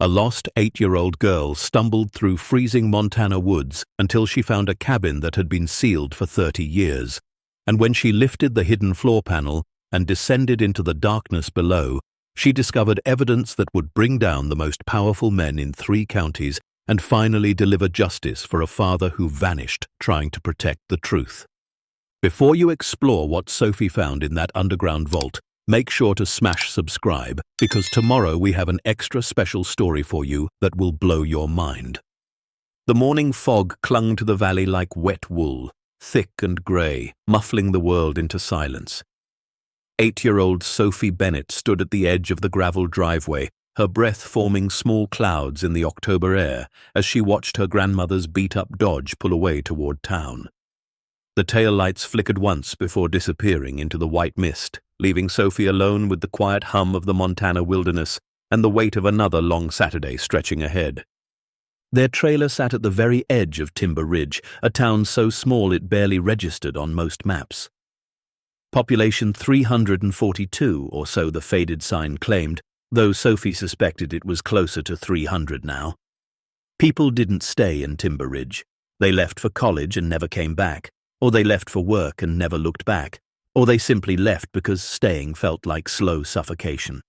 A lost 8-year-old girl stumbled through freezing Montana woods until she found a cabin that had been sealed for 30 years. And when she lifted the hidden floor panel and descended into the darkness below, she discovered evidence that would bring down the most powerful men in 3 counties and finally deliver justice for a father who vanished trying to protect the truth. Before you explore what Sophie found in that underground vault, make sure to smash subscribe, because tomorrow we have an extra special story for you that will blow your mind. The morning fog clung to the valley like wet wool, thick and grey, muffling the world into silence. 8-year-old Sophie Bennett stood at the edge of the gravel driveway, her breath forming small clouds in the October air as she watched her grandmother's beat-up Dodge pull away toward town. The taillights flickered once before disappearing into the white mist, leaving Sophie alone with the quiet hum of the Montana wilderness and the weight of another long Saturday stretching ahead. Their trailer sat at the very edge of Timber Ridge, a town so small it barely registered on most maps. Population 342, or so the faded sign claimed, though Sophie suspected it was closer to 300 now. People didn't stay in Timber Ridge. They left for college and never came back, or they left for work and never looked back, or they simply left because staying felt like slow suffocation.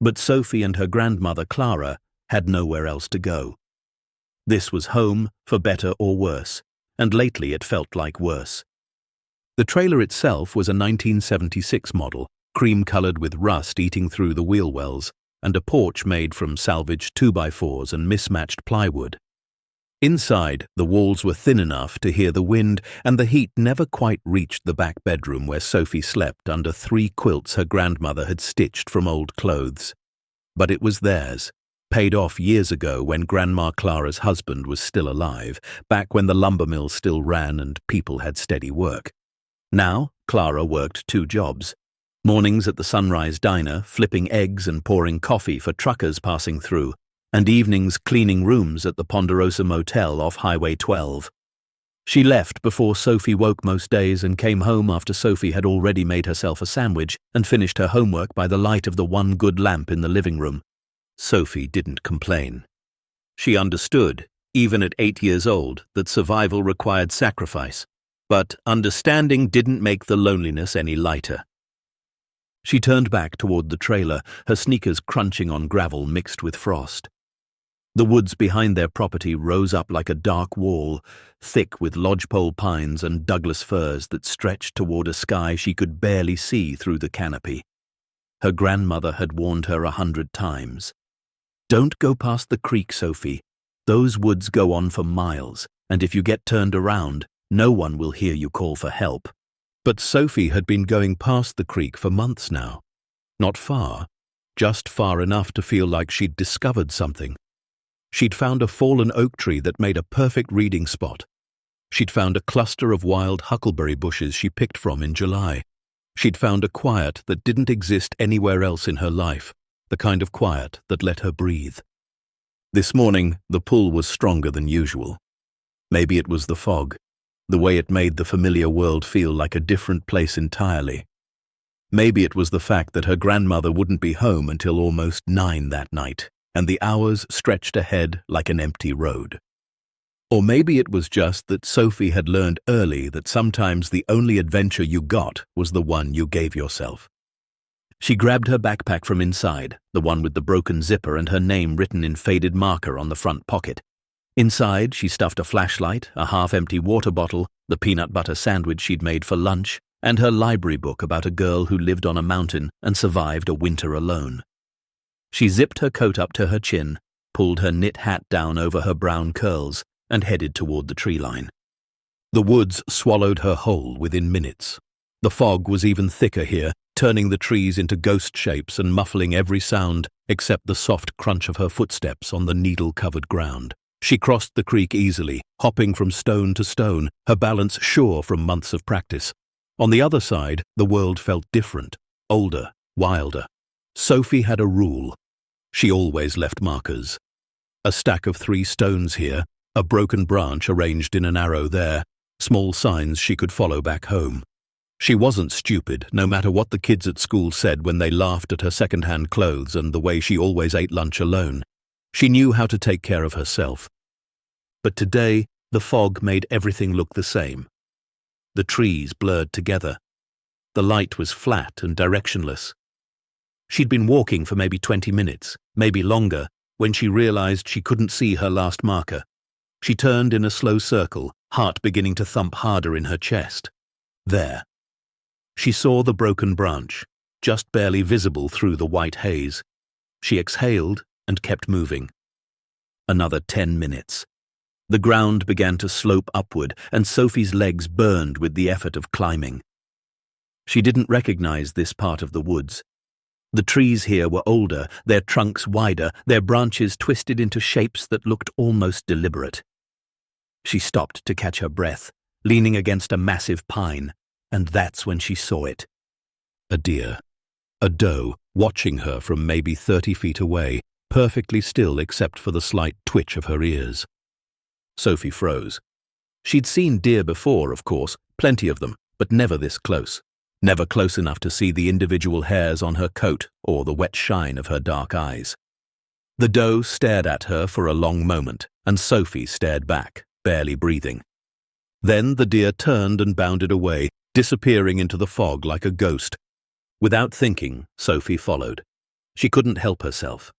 But Sophie and her grandmother Clara had nowhere else to go. This was home, for better or worse, and lately it felt like worse. The trailer itself was a 1976 model, cream-colored with rust eating through the wheel wells, and a porch made from salvaged 2x4s and mismatched plywood. Inside, the walls were thin enough to hear the wind, and the heat never quite reached the back bedroom where Sophie slept under 3 quilts her grandmother had stitched from old clothes. But it was theirs, paid off years ago when Grandma Clara's husband was still alive, back when the lumber mill still ran and people had steady work. Now, Clara worked 2 jobs. Mornings at the Sunrise Diner, flipping eggs and pouring coffee for truckers passing through, and evenings cleaning rooms at the Ponderosa Motel off Highway 12. She left before Sophie woke most days and came home after Sophie had already made herself a sandwich and finished her homework by the light of the one good lamp in the living room. Sophie didn't complain. She understood, even at 8 years old, that survival required sacrifice, but understanding didn't make the loneliness any lighter. She turned back toward the trailer, her sneakers crunching on gravel mixed with frost. The woods behind their property rose up like a dark wall, thick with lodgepole pines and Douglas firs that stretched toward a sky she could barely see through the canopy. Her grandmother had warned her 100 times. "Don't go past the creek, Sophie. Those woods go on for miles, and if you get turned around, no one will hear you call for help." But Sophie had been going past the creek for months now. Not far, just far enough to feel like she'd discovered something. She'd found a fallen oak tree that made a perfect reading spot. She'd found a cluster of wild huckleberry bushes she picked from in July. She'd found a quiet that didn't exist anywhere else in her life, the kind of quiet that let her breathe. This morning, the pull was stronger than usual. Maybe it was the fog, the way it made the familiar world feel like a different place entirely. Maybe it was the fact that her grandmother wouldn't be home until almost 9 that night, and the hours stretched ahead like an empty road. Or maybe it was just that Sophie had learned early that sometimes the only adventure you got was the one you gave yourself. She grabbed her backpack from inside, the one with the broken zipper and her name written in faded marker on the front pocket. Inside, she stuffed a flashlight, a half-empty water bottle, the peanut butter sandwich she'd made for lunch, and her library book about a girl who lived on a mountain and survived a winter alone. She zipped her coat up to her chin, pulled her knit hat down over her brown curls, and headed toward the tree line. The woods swallowed her whole within minutes. The fog was even thicker here, turning the trees into ghost shapes and muffling every sound except the soft crunch of her footsteps on the needle-covered ground. She crossed the creek easily, hopping from stone to stone, her balance sure from months of practice. On the other side, the world felt different, older, wilder. Sophie had a rule. She always left markers. A stack of 3 stones here, a broken branch arranged in an arrow there, small signs she could follow back home. She wasn't stupid, no matter what the kids at school said when they laughed at her second-hand clothes and the way she always ate lunch alone. She knew how to take care of herself. But today, the fog made everything look the same. The trees blurred together. The light was flat and directionless. She'd been walking for maybe 20 minutes, maybe longer, when she realized she couldn't see her last marker. She turned in a slow circle, heart beginning to thump harder in her chest. There. She saw the broken branch, just barely visible through the white haze. She exhaled and kept moving. Another 10 minutes. The ground began to slope upward, and Sophie's legs burned with the effort of climbing. She didn't recognize this part of the woods. The trees here were older, their trunks wider, their branches twisted into shapes that looked almost deliberate. She stopped to catch her breath, leaning against a massive pine, and that's when she saw it. A deer. A doe, watching her from maybe 30 feet away, perfectly still except for the slight twitch of her ears. Sophie froze. She'd seen deer before, of course, plenty of them, but never this close. Never close enough to see the individual hairs on her coat or the wet shine of her dark eyes. The doe stared at her for a long moment, and Sophie stared back, barely breathing. Then the deer turned and bounded away, disappearing into the fog like a ghost. Without thinking, Sophie followed. She couldn't help herself.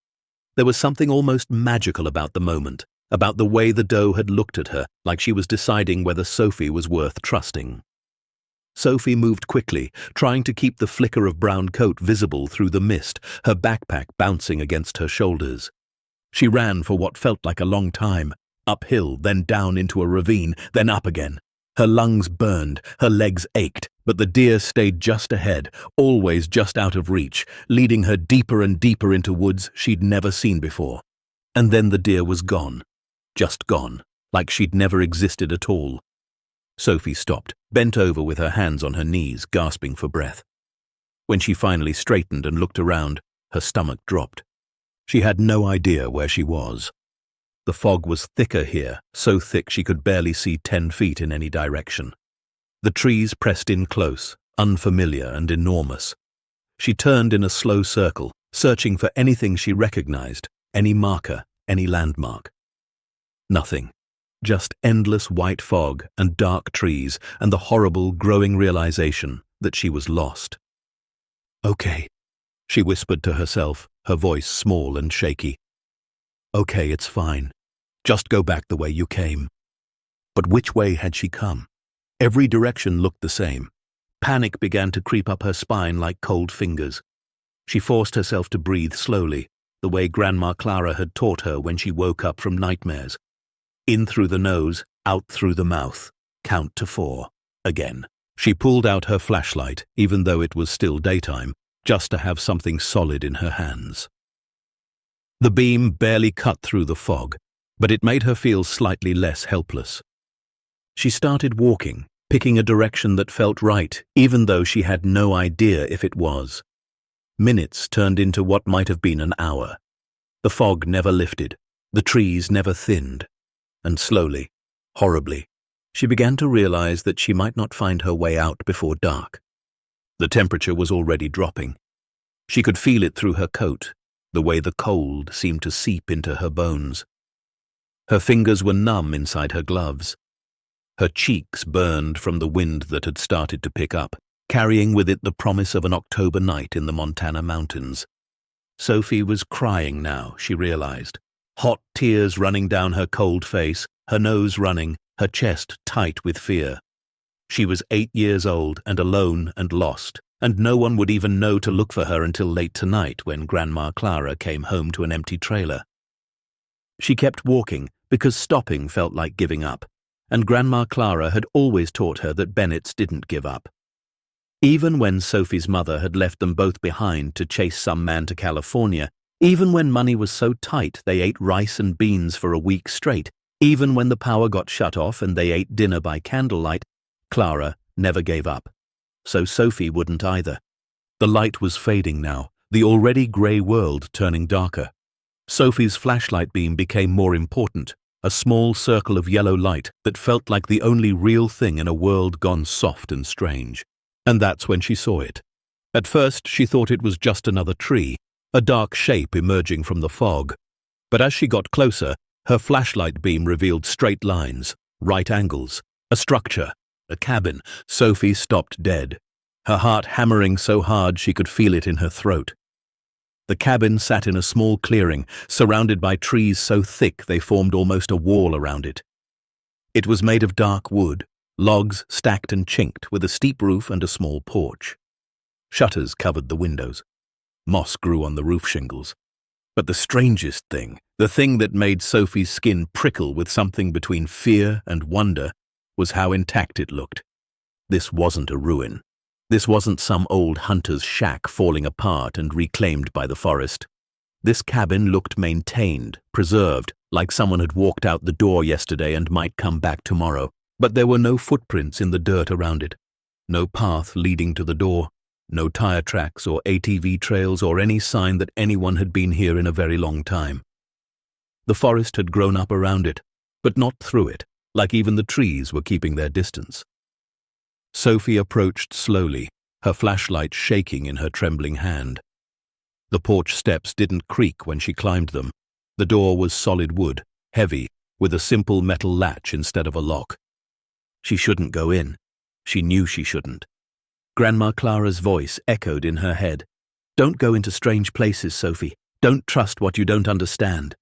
There was something almost magical about the moment, about the way the doe had looked at her, like she was deciding whether Sophie was worth trusting. Sophie moved quickly, trying to keep the flicker of brown coat visible through the mist, her backpack bouncing against her shoulders. She ran for what felt like a long time, uphill, then down into a ravine, then up again. Her lungs burned, her legs ached, but the deer stayed just ahead, always just out of reach, leading her deeper and deeper into woods she'd never seen before. And then the deer was gone. Just gone, like she'd never existed at all. Sophie stopped, bent over with her hands on her knees, gasping for breath. When she finally straightened and looked around, her stomach dropped. She had no idea where she was. The fog was thicker here, so thick she could barely see 10 feet in any direction. The trees pressed in close, unfamiliar and enormous. She turned in a slow circle, searching for anything she recognized, any marker, any landmark. Nothing. Just endless white fog and dark trees and the horrible, growing realization that she was lost. "Okay," she whispered to herself, her voice small and shaky. "Okay, it's fine. Just go back the way you came." But which way had she come? Every direction looked the same. Panic began to creep up her spine like cold fingers. She forced herself to breathe slowly, the way Grandma Clara had taught her when she woke up from nightmares. In through the nose, out through the mouth. Count to 4. Again. She pulled out her flashlight, even though it was still daytime, just to have something solid in her hands. The beam barely cut through the fog, but it made her feel slightly less helpless. She started walking, picking a direction that felt right, even though she had no idea if it was. Minutes turned into what might have been an hour. The fog never lifted, the trees never thinned. And slowly, horribly, she began to realize that she might not find her way out before dark. The temperature was already dropping. She could feel it through her coat, the way the cold seemed to seep into her bones. Her fingers were numb inside her gloves. Her cheeks burned from the wind that had started to pick up, carrying with it the promise of an October night in the Montana mountains. Sophie was crying now, she realized. Hot tears running down her cold face, her nose running, her chest tight with fear. She was 8 years old and alone and lost, and no one would even know to look for her until late tonight when Grandma Clara came home to an empty trailer. She kept walking because stopping felt like giving up, and Grandma Clara had always taught her that Bennetts didn't give up. Even when Sophie's mother had left them both behind to chase some man to California, even when money was so tight they ate rice and beans for a week straight, even when the power got shut off and they ate dinner by candlelight, Clara never gave up. So Sophie wouldn't either. The light was fading now, the already grey world turning darker. Sophie's flashlight beam became more important, a small circle of yellow light that felt like the only real thing in a world gone soft and strange. And that's when she saw it. At first she thought it was just another tree, a dark shape emerging from the fog. But as she got closer, her flashlight beam revealed straight lines, right angles, a structure, a cabin. Sophie stopped dead, her heart hammering so hard she could feel it in her throat. The cabin sat in a small clearing, surrounded by trees so thick they formed almost a wall around it. It was made of dark wood, logs stacked and chinked, with a steep roof and a small porch. Shutters covered the windows. Moss grew on the roof shingles. But the strangest thing, the thing that made Sophie's skin prickle with something between fear and wonder, was how intact it looked. This wasn't a ruin. This wasn't some old hunter's shack falling apart and reclaimed by the forest. This cabin looked maintained, preserved, like someone had walked out the door yesterday and might come back tomorrow. But there were no footprints in the dirt around it. No path leading to the door. No tire tracks or ATV trails or any sign that anyone had been here in a very long time. The forest had grown up around it, but not through it, like even the trees were keeping their distance. Sophie approached slowly, her flashlight shaking in her trembling hand. The porch steps didn't creak when she climbed them. The door was solid wood, heavy, with a simple metal latch instead of a lock. She shouldn't go in. She knew she shouldn't. Grandma Clara's voice echoed in her head. Don't go into strange places, Sophie. Don't trust what you don't understand.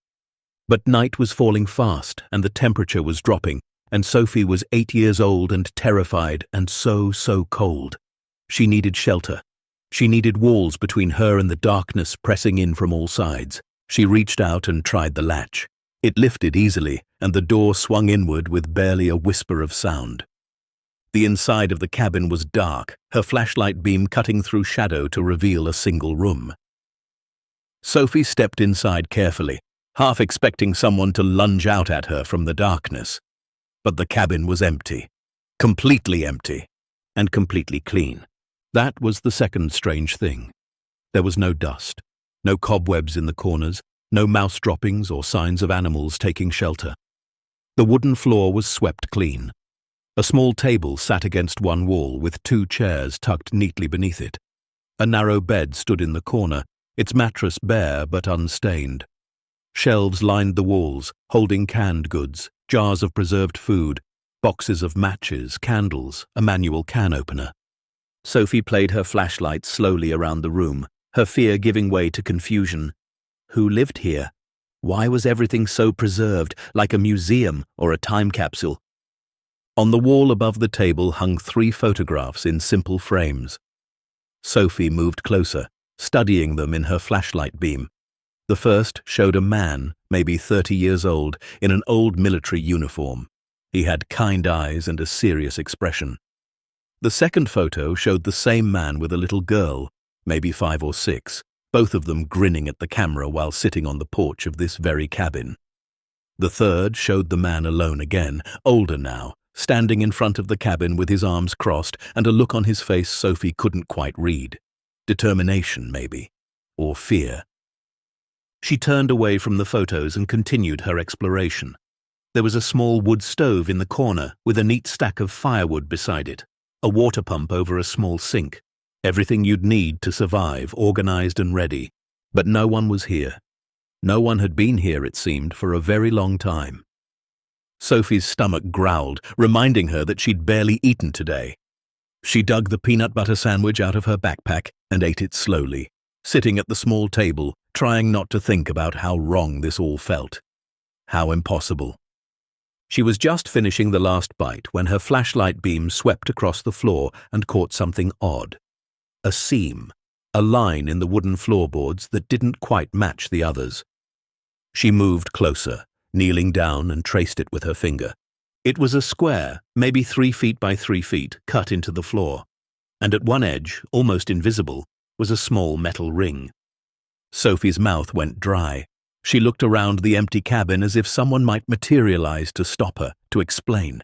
But night was falling fast, and the temperature was dropping, and Sophie was 8 years old and terrified and so cold. She needed shelter. She needed walls between her and the darkness pressing in from all sides. She reached out and tried the latch. It lifted easily, and the door swung inward with barely a whisper of sound. The inside of the cabin was dark, her flashlight beam cutting through shadow to reveal a single room. Sophie stepped inside carefully, half expecting someone to lunge out at her from the darkness. But the cabin was empty, completely empty, and completely clean. That was the second strange thing. There was no dust, no cobwebs in the corners, no mouse droppings or signs of animals taking shelter. The wooden floor was swept clean. A small table sat against one wall with 2 chairs tucked neatly beneath it. A narrow bed stood in the corner, its mattress bare but unstained. Shelves lined the walls, holding canned goods, jars of preserved food, boxes of matches, candles, a manual can opener. Sophie played her flashlight slowly around the room, her fear giving way to confusion. Who lived here? Why was everything so preserved, like a museum or a time capsule? On the wall above the table hung 3 photographs in simple frames. Sophie moved closer, studying them in her flashlight beam. The first showed a man, maybe 30 years old, in an old military uniform. He had kind eyes and a serious expression. The second photo showed the same man with a little girl, maybe 5 or 6, both of them grinning at the camera while sitting on the porch of this very cabin. The third showed the man alone again, older now, standing in front of the cabin with his arms crossed and a look on his face Sophie couldn't quite read. Determination, maybe, or fear. She turned away from the photos and continued her exploration. There was a small wood stove in the corner with a neat stack of firewood beside it, a water pump over a small sink, everything you'd need to survive, organized and ready. But no one was here. No one had been here, it seemed, for a very long time. Sophie's stomach growled, reminding her that she'd barely eaten today. She dug the peanut butter sandwich out of her backpack and ate it slowly, sitting at the small table, trying not to think about how wrong this all felt. How impossible. She was just finishing the last bite when her flashlight beam swept across the floor and caught something odd. A seam, a line in the wooden floorboards that didn't quite match the others. She moved closer, kneeling down and traced it with her finger. It was a square, maybe 3 feet by 3 feet, cut into the floor, and at one edge, almost invisible, was a small metal ring. Sophie's mouth went dry. She looked around the empty cabin as if someone might materialize to stop her, to explain.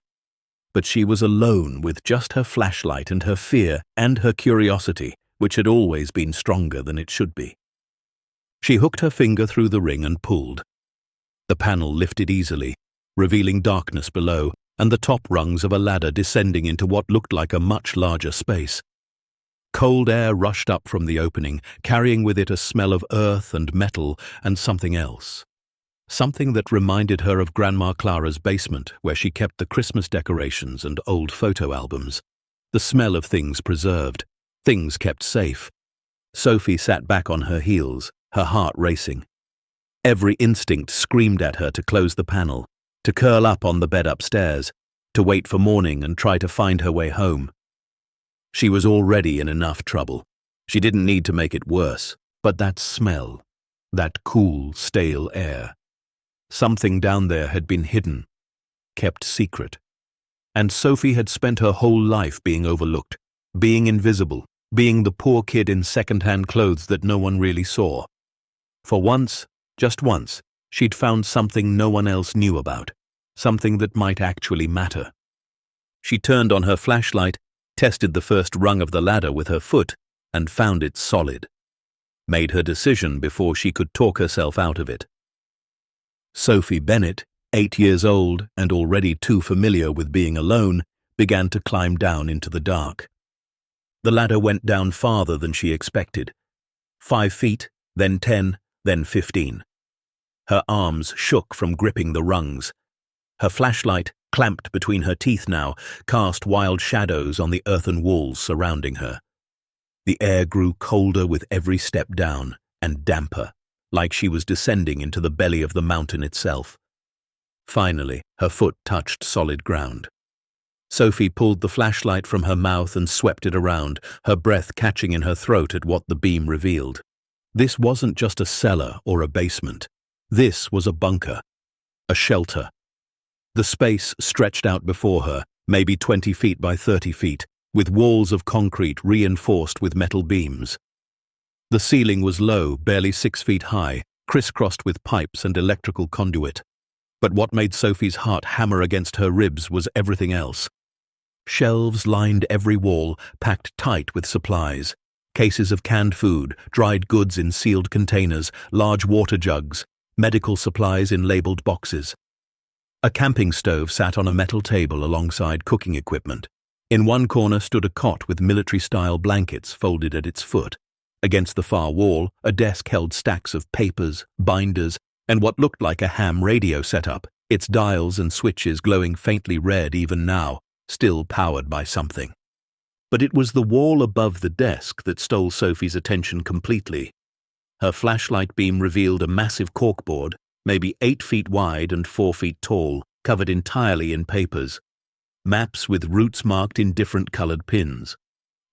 But she was alone with just her flashlight and her fear and her curiosity, which had always been stronger than it should be. She hooked her finger through the ring and pulled. The panel lifted easily, revealing darkness below and the top rungs of a ladder descending into what looked like a much larger space. Cold air rushed up from the opening, carrying with it a smell of earth and metal and something else. Something that reminded her of Grandma Clara's basement, where she kept the Christmas decorations and old photo albums. The smell of things preserved, things kept safe. Sophie sat back on her heels, her heart racing. Every instinct screamed at her to close the panel, to curl up on the bed upstairs, to wait for morning and try to find her way home. She was already in enough trouble. She didn't need to make it worse, but that smell, that cool, stale air. Something down there had been hidden, kept secret. And Sophie had spent her whole life being overlooked, being invisible, being the poor kid in second-hand clothes that no one really saw. For once, just once, she'd found something no one else knew about, something that might actually matter. She turned on her flashlight, tested the first rung of the ladder with her foot, and found it solid. Made her decision before she could talk herself out of it. Sophie Bennett, 8 years old and already too familiar with being alone, began to climb down into the dark. The ladder went down farther than she expected. 5 feet, then 10, then 15. Her arms shook from gripping the rungs. Her flashlight, clamped between her teeth now, cast wild shadows on the earthen walls surrounding her. The air grew colder with every step down, and damper, like she was descending into the belly of the mountain itself. Finally, her foot touched solid ground. Sophie pulled the flashlight from her mouth and swept it around, her breath catching in her throat at what the beam revealed. This wasn't just a cellar or a basement. This was a bunker, a shelter. The space stretched out before her, maybe 20 feet by 30 feet, with walls of concrete reinforced with metal beams. The ceiling was low, barely 6 feet high, crisscrossed with pipes and electrical conduit. But what made Sophie's heart hammer against her ribs was everything else. Shelves lined every wall, packed tight with supplies. Cases of canned food, dried goods in sealed containers, large water jugs, medical supplies in labeled boxes. A camping stove sat on a metal table alongside cooking equipment. In one corner stood a cot with military-style blankets folded at its foot. Against the far wall, a desk held stacks of papers, binders, and what looked like a ham radio setup, its dials and switches glowing faintly red even now, still powered by something. But it was the wall above the desk that stole Sophie's attention completely. Her flashlight beam revealed a massive corkboard, maybe 8 feet wide and 4 feet tall, covered entirely in papers. Maps with routes marked in different colored pins.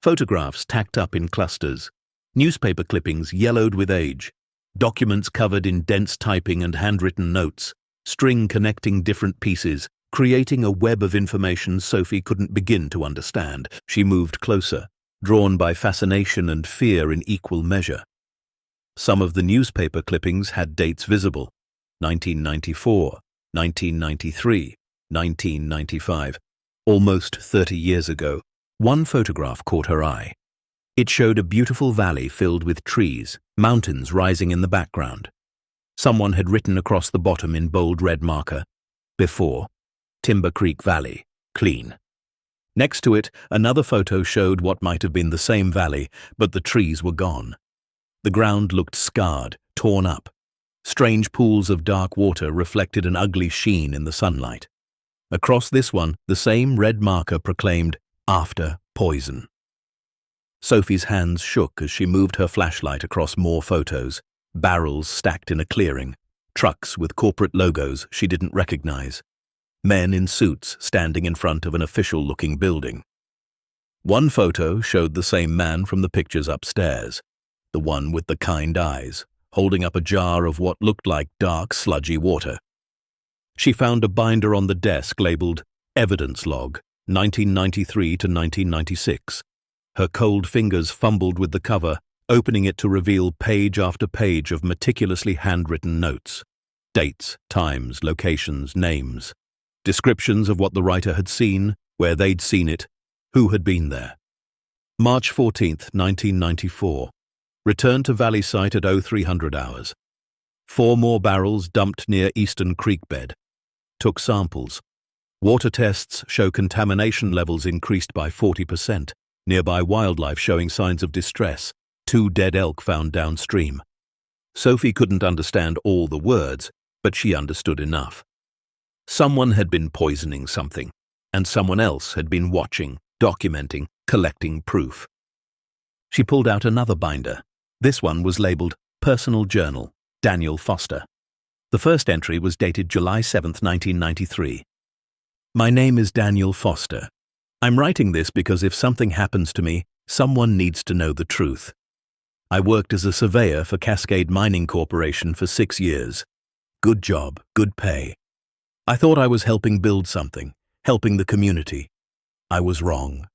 Photographs tacked up in clusters. Newspaper clippings yellowed with age. Documents covered in dense typing and handwritten notes. String connecting different pieces, creating a web of information Sophie couldn't begin to understand. She moved closer, drawn by fascination and fear in equal measure. Some of the newspaper clippings had dates visible: 1994, 1993, 1995. Almost 30 years ago, one photograph caught her eye. It showed a beautiful valley filled with trees, mountains rising in the background. Someone had written across the bottom in bold red marker, "Before, Timber Creek Valley, clean." Next to it, another photo showed what might have been the same valley, but the trees were gone. The ground looked scarred, torn up. Strange pools of dark water reflected an ugly sheen in the sunlight. Across this one, the same red marker proclaimed, "After poison." Sophie's hands shook as she moved her flashlight across more photos, barrels stacked in a clearing, trucks with corporate logos she didn't recognize, men in suits standing in front of an official-looking building. One photo showed the same man from the pictures upstairs, the one with the kind eyes, holding up a jar of what looked like dark, sludgy water. She found a binder on the desk labeled Evidence Log, 1993 to 1996. Her cold fingers fumbled with the cover, opening it to reveal page after page of meticulously handwritten notes. Dates, times, locations, names. Descriptions of what the writer had seen, where they'd seen it, who had been there. March 14th, 1994. Returned to Valley site at 0300 hours. 4 more barrels dumped near Eastern Creek bed. Took samples. Water tests show contamination levels increased by 40%. Nearby wildlife showing signs of distress. 2 dead elk found downstream. Sophie couldn't understand all the words, but she understood enough. Someone had been poisoning something, and someone else had been watching, documenting, collecting proof. She pulled out another binder. This one was labeled Personal Journal, Daniel Foster. The first entry was dated July 7, 1993. My name is Daniel Foster. I'm writing this because if something happens to me, someone needs to know the truth. I worked as a surveyor for Cascade Mining Corporation for 6 years. Good job, good pay. I thought I was helping build something, helping the community. I was wrong.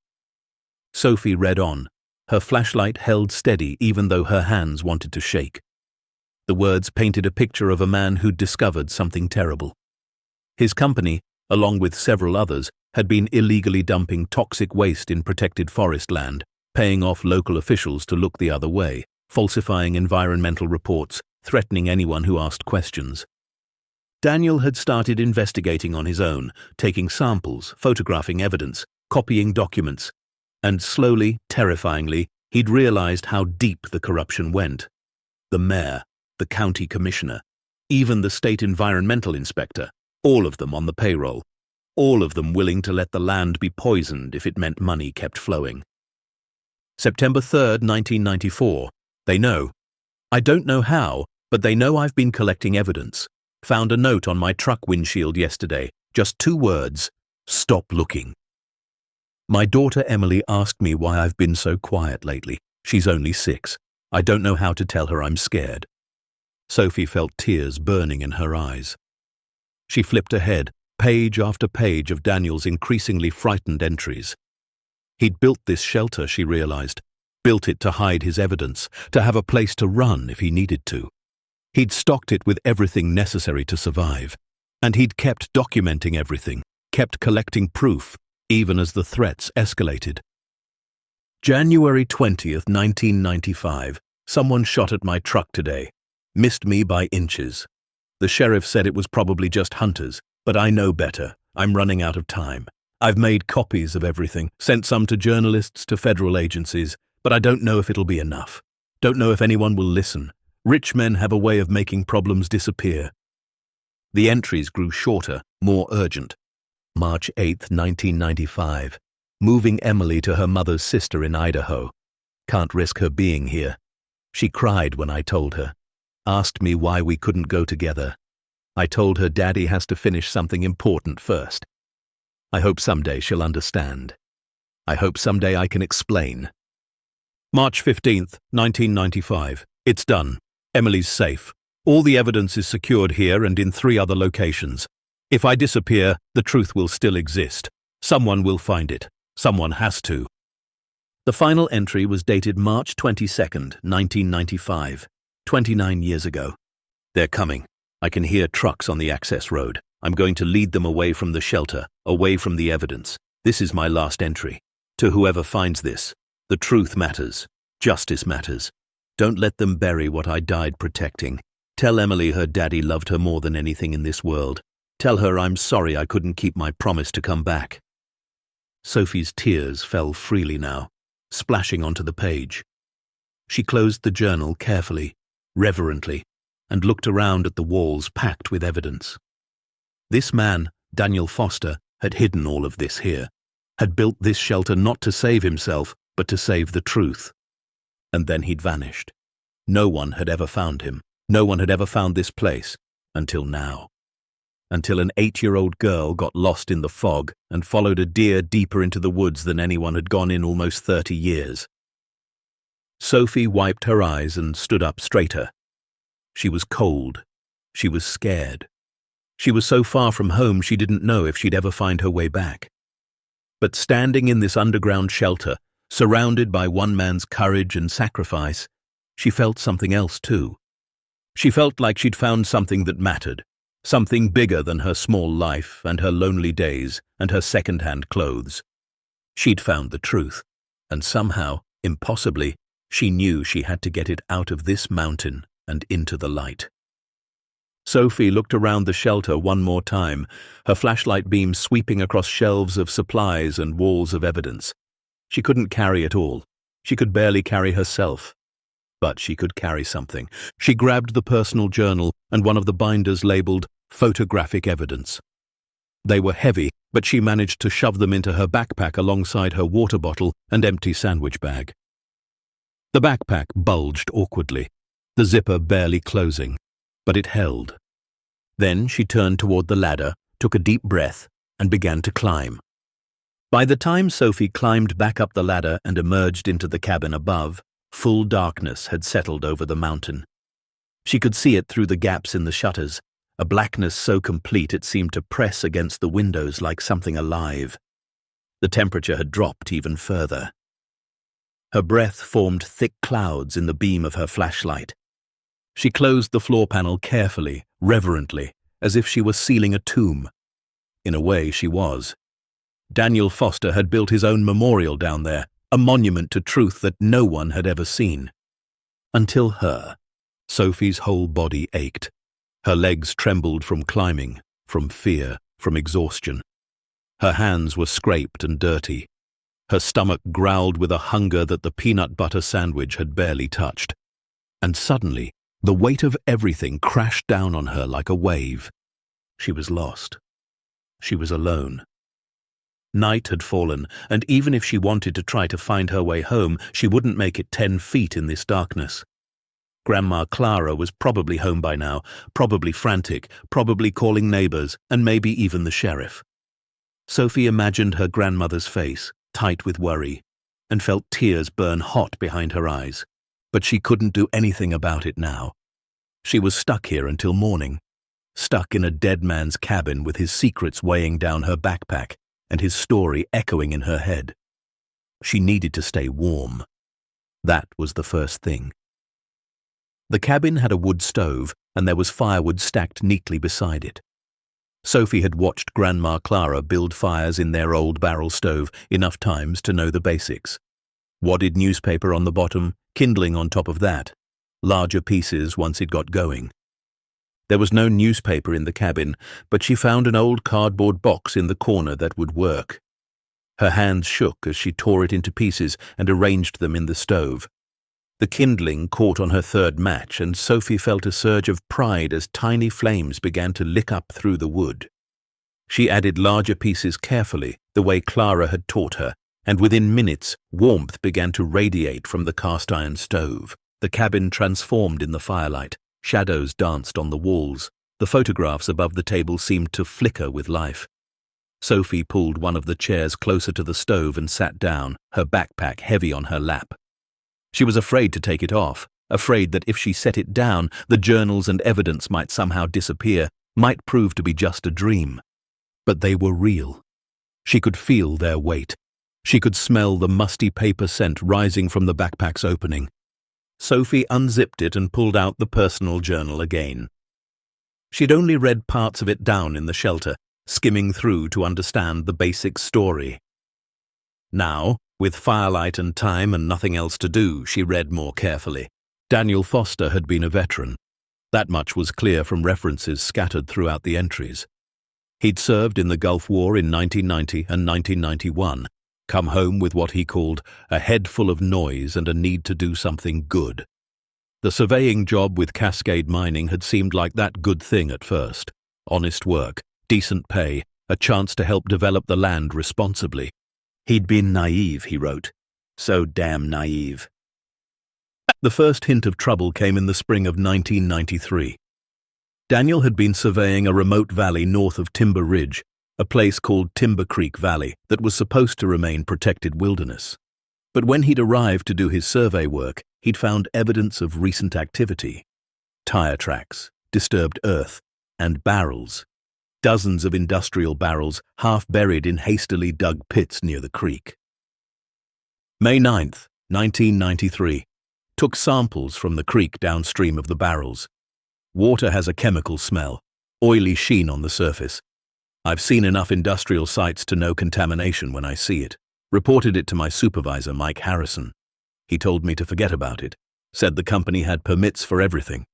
Sophie read on, her flashlight held steady even though her hands wanted to shake. The words painted a picture of a man who'd discovered something terrible. His company, along with several others, had been illegally dumping toxic waste in protected forest land, paying off local officials to look the other way, falsifying environmental reports, threatening anyone who asked questions. Daniel had started investigating on his own, taking samples, photographing evidence, copying documents, and slowly, terrifyingly, he'd realized how deep the corruption went. The mayor, the county commissioner, even the state environmental inspector, all of them on the payroll, all of them willing to let the land be poisoned if it meant money kept flowing. September 3rd, 1994. They know. I don't know how, but they know I've been collecting evidence. Found a note on my truck windshield yesterday. Just 2 words. Stop looking. My daughter Emily asked me why I've been so quiet lately. She's only 6. I don't know how to tell her I'm scared. Sophie felt tears burning in her eyes. She flipped ahead, page after page of Daniel's increasingly frightened entries. He'd built this shelter, she realized, built it to hide his evidence, to have a place to run if he needed to. He'd stocked it with everything necessary to survive, and he'd kept documenting everything, kept collecting proof, even as the threats escalated. January 20th, 1995. Someone shot at my truck today. Missed me by inches. The sheriff said it was probably just hunters, but I know better. I'm running out of time. I've made copies of everything, sent some to journalists, to federal agencies, but I don't know if it'll be enough. Don't know if anyone will listen. Rich men have a way of making problems disappear. The entries grew shorter, more urgent. March 8th, 1995. Moving Emily to her mother's sister in Idaho. Can't risk her being here. She cried when I told her. Asked me why we couldn't go together. I told her Daddy has to finish something important first. I hope someday she'll understand. I hope someday I can explain. March 15th, 1995. It's done. Emily's safe. All the evidence is secured here and in 3 other locations. If I disappear, the truth will still exist. Someone will find it. Someone has to. The final entry was dated March 22nd, 1995, 29 years ago. They're coming. I can hear trucks on the access road. I'm going to lead them away from the shelter, away from the evidence. This is my last entry. To whoever finds this, the truth matters. Justice matters. Don't let them bury what I died protecting. Tell Emily her daddy loved her more than anything in this world. Tell her I'm sorry I couldn't keep my promise to come back. Sophie's tears fell freely now, splashing onto the page. She closed the journal carefully, reverently, and looked around at the walls packed with evidence. This man, Daniel Foster, had hidden all of this here, had built this shelter not to save himself, but to save the truth. And then he'd vanished. No one had ever found him. No one had ever found this place, until now. Until an 8-year-old girl got lost in the fog and followed a deer deeper into the woods than anyone had gone in almost 30 years. Sophie wiped her eyes and stood up straighter. She was cold. She was scared. She was so far from home she didn't know if she'd ever find her way back. But standing in this underground shelter, surrounded by one man's courage and sacrifice, she felt something else too. She felt like she'd found something that mattered, something bigger than her small life and her lonely days and her second-hand clothes. She'd found the truth, and somehow, impossibly, she knew she had to get it out of this mountain and into the light. Sophie looked around the shelter one more time, her flashlight beam sweeping across shelves of supplies and walls of evidence. She couldn't carry it all. She could barely carry herself. But she could carry something. She grabbed the personal journal and one of the binders labeled photographic evidence. They were heavy, but she managed to shove them into her backpack alongside her water bottle and empty sandwich bag. The backpack bulged awkwardly, the zipper barely closing, but it held. Then she turned toward the ladder, took a deep breath, and began to climb. By the time Sophie climbed back up the ladder and emerged into the cabin above, full darkness had settled over the mountain. She could see it through the gaps in the shutters, a blackness so complete it seemed to press against the windows like something alive. The temperature had dropped even further. Her breath formed thick clouds in the beam of her flashlight. She closed the floor panel carefully, reverently, as if she were sealing a tomb. In a way, she was. Daniel Foster had built his own memorial down there, a monument to truth that no one had ever seen. Until her. Sophie's whole body ached. Her legs trembled from climbing, from fear, from exhaustion. Her hands were scraped and dirty. Her stomach growled with a hunger that the peanut butter sandwich had barely touched. And suddenly, the weight of everything crashed down on her like a wave. She was lost. She was alone. Night had fallen, and even if she wanted to try to find her way home, she wouldn't make it 10 feet in this darkness. Grandma Clara was probably home by now, probably frantic, probably calling neighbors, and maybe even the sheriff. Sophie imagined her grandmother's face, tight with worry, and felt tears burn hot behind her eyes. But she couldn't do anything about it now. She was stuck here until morning, stuck in a dead man's cabin with his secrets weighing down her backpack and his story echoing in her head. She needed to stay warm. That was the first thing. The cabin had a wood stove, and there was firewood stacked neatly beside it. Sophie had watched Grandma Clara build fires in their old barrel stove enough times to know the basics. Wadded newspaper on the bottom, kindling on top of that. Larger pieces once it got going. There was no newspaper in the cabin, but she found an old cardboard box in the corner that would work. Her hands shook as she tore it into pieces and arranged them in the stove. The kindling caught on her third match, and Sophie felt a surge of pride as tiny flames began to lick up through the wood. She added larger pieces carefully, the way Clara had taught her, and within minutes, warmth began to radiate from the cast-iron stove. The cabin transformed in the firelight. Shadows danced on the walls. The photographs above the table seemed to flicker with life. Sophie pulled one of the chairs closer to the stove and sat down, her backpack heavy on her lap. She was afraid to take it off, afraid that if she set it down, the journals and evidence might somehow disappear, might prove to be just a dream. But they were real. She could feel their weight. She could smell the musty paper scent rising from the backpack's opening. Sophie unzipped it and pulled out the personal journal again. She'd only read parts of it down in the shelter, skimming through to understand the basic story. Now, with firelight and time and nothing else to do, she read more carefully. Daniel Foster had been a veteran. That much was clear from references scattered throughout the entries. He'd served in the Gulf War in 1990 and 1991, come home with what he called a head full of noise and a need to do something good. The surveying job with Cascade Mining had seemed like that good thing at first. Honest work, decent pay, a chance to help develop the land responsibly. He'd been naive, he wrote. So damn naive. The first hint of trouble came in the spring of 1993. Daniel had been surveying a remote valley north of Timber Ridge, a place called Timber Creek Valley that was supposed to remain protected wilderness. But when he'd arrived to do his survey work, he'd found evidence of recent activity. Tire tracks, disturbed earth, and barrels. Dozens of industrial barrels half buried in hastily dug pits near the creek. May 9th, 1993. Took samples from the creek downstream of the barrels. Water has a chemical smell, oily sheen on the surface. I've seen enough industrial sites to know contamination when I see it. Reported it to my supervisor, Mike Harrison. He told me to forget about it, said the company had permits for everything.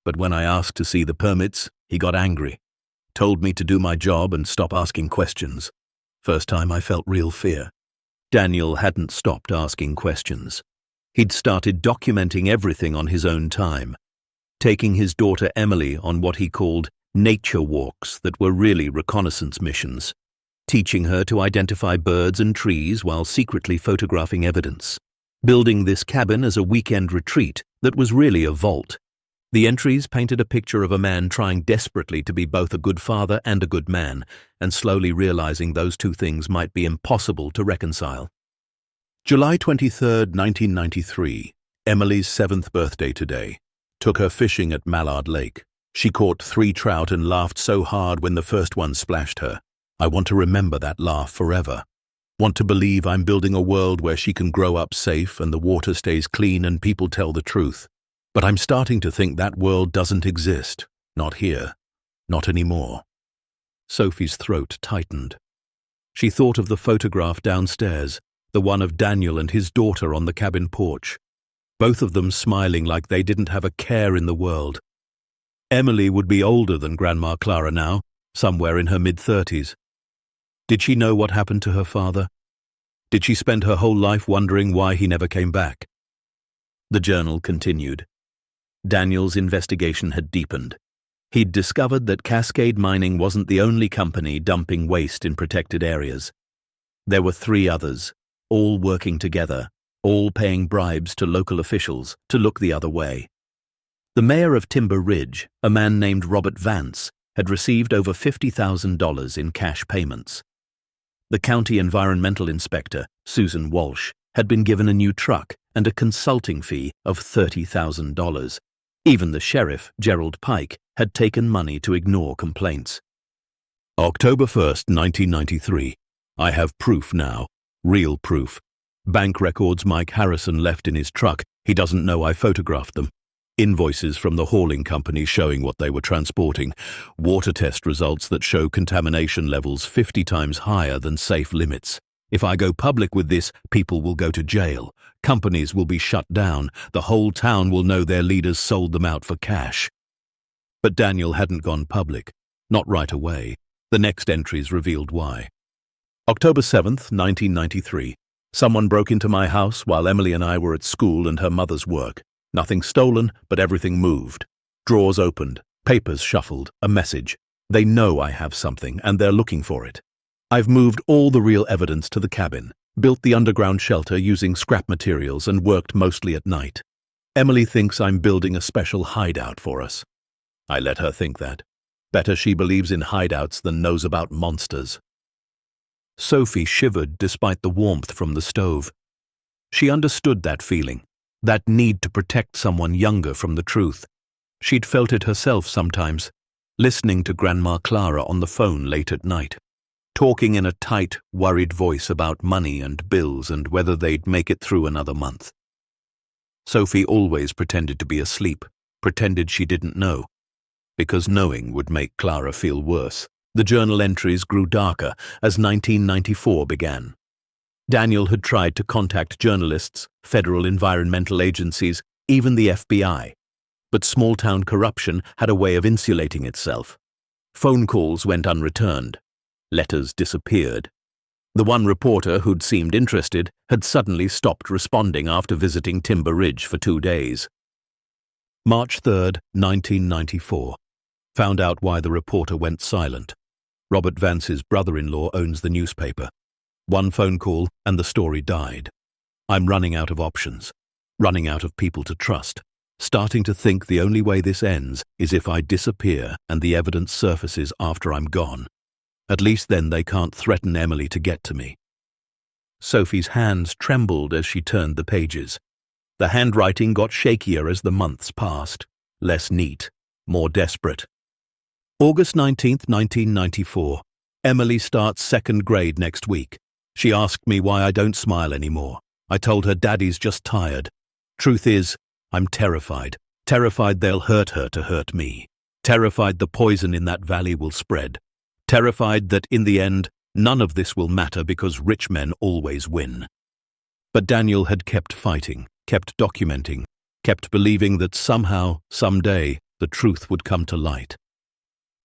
But when I asked to see the permits, he got angry. Told me to do my job and stop asking questions. First time I felt real fear. Daniel hadn't stopped asking questions. He'd started documenting everything on his own time, taking his daughter Emily on what he called nature walks that were really reconnaissance missions, teaching her to identify birds and trees while secretly photographing evidence, building this cabin as a weekend retreat that was really a vault. The entries painted a picture of a man trying desperately to be both a good father and a good man, and slowly realizing those two things might be impossible to reconcile. July 23, 1993, Emily's 7th birthday today, took her fishing at Mallard Lake. She caught 3 trout and laughed so hard when the first one splashed her. I want to remember that laugh forever. Want to believe I'm building a world where she can grow up safe and the water stays clean and people tell the truth. But I'm starting to think that world doesn't exist. Not here. Not anymore. Sophie's throat tightened. She thought of the photograph downstairs, the one of Daniel and his daughter on the cabin porch, both of them smiling like they didn't have a care in the world. Emily would be older than Grandma Clara now, somewhere in her mid-30s. Did she know what happened to her father? Did she spend her whole life wondering why he never came back? The journal continued. Daniel's investigation had deepened. He'd discovered that Cascade Mining wasn't the only company dumping waste in protected areas. There were 3 others, all working together, all paying bribes to local officials to look the other way. The mayor of Timber Ridge, a man named Robert Vance, had received over $50,000 in cash payments. The county environmental inspector, Susan Walsh, had been given a new truck and a consulting fee of $30,000. Even the sheriff, Gerald Pike, had taken money to ignore complaints. October 1st, 1993. I have proof now. Real proof. Bank records Mike Harrison left in his truck. He doesn't know I photographed them. Invoices from the hauling company showing what they were transporting. Water test results that show contamination levels 50 times higher than safe limits. If I go public with this, people will go to jail. Companies will be shut down. The whole town will know their leaders sold them out for cash. But Daniel hadn't gone public. Not right away. The next entries revealed why. October 7th, 1993. Someone broke into my house while Emily and I were at school and her mother's work. Nothing stolen, but everything moved. Drawers opened, papers shuffled, a message. They know I have something and they're looking for it. I've moved all the real evidence to the cabin, built the underground shelter using scrap materials and worked mostly at night. Emily thinks I'm building a special hideout for us. I let her think that. Better she believes in hideouts than knows about monsters. Sophie shivered despite the warmth from the stove. She understood that feeling, that need to protect someone younger from the truth. She'd felt it herself sometimes, listening to Grandma Clara on the phone late at night, talking in a tight, worried voice about money and bills and whether they'd make it through another month. Sophie always pretended to be asleep, pretended she didn't know, because knowing would make Clara feel worse. The journal entries grew darker as 1994 began. Daniel had tried to contact journalists, federal environmental agencies, even the FBI. But small-town corruption had a way of insulating itself. Phone calls went unreturned. Letters disappeared. The one reporter who'd seemed interested had suddenly stopped responding after visiting Timber Ridge for 2 days. March 3rd, 1994. Found out why the reporter went silent. Robert Vance's brother-in-law owns the newspaper. One phone call and the story died. I'm running out of options, running out of people to trust, starting to think the only way this ends is if I disappear and the evidence surfaces after I'm gone. At least then they can't threaten Emily to get to me. Sophie's hands trembled as she turned the pages. The handwriting got shakier as the months passed, less neat, more desperate. August 19th, 1994. Emily starts 2nd grade next week. She asked me why I don't smile anymore. I told her Daddy's just tired. Truth is, I'm terrified. Terrified they'll hurt her to hurt me. Terrified the poison in that valley will spread. Terrified that in the end, none of this will matter because rich men always win. But Daniel had kept fighting, kept documenting, kept believing that somehow, someday, the truth would come to light.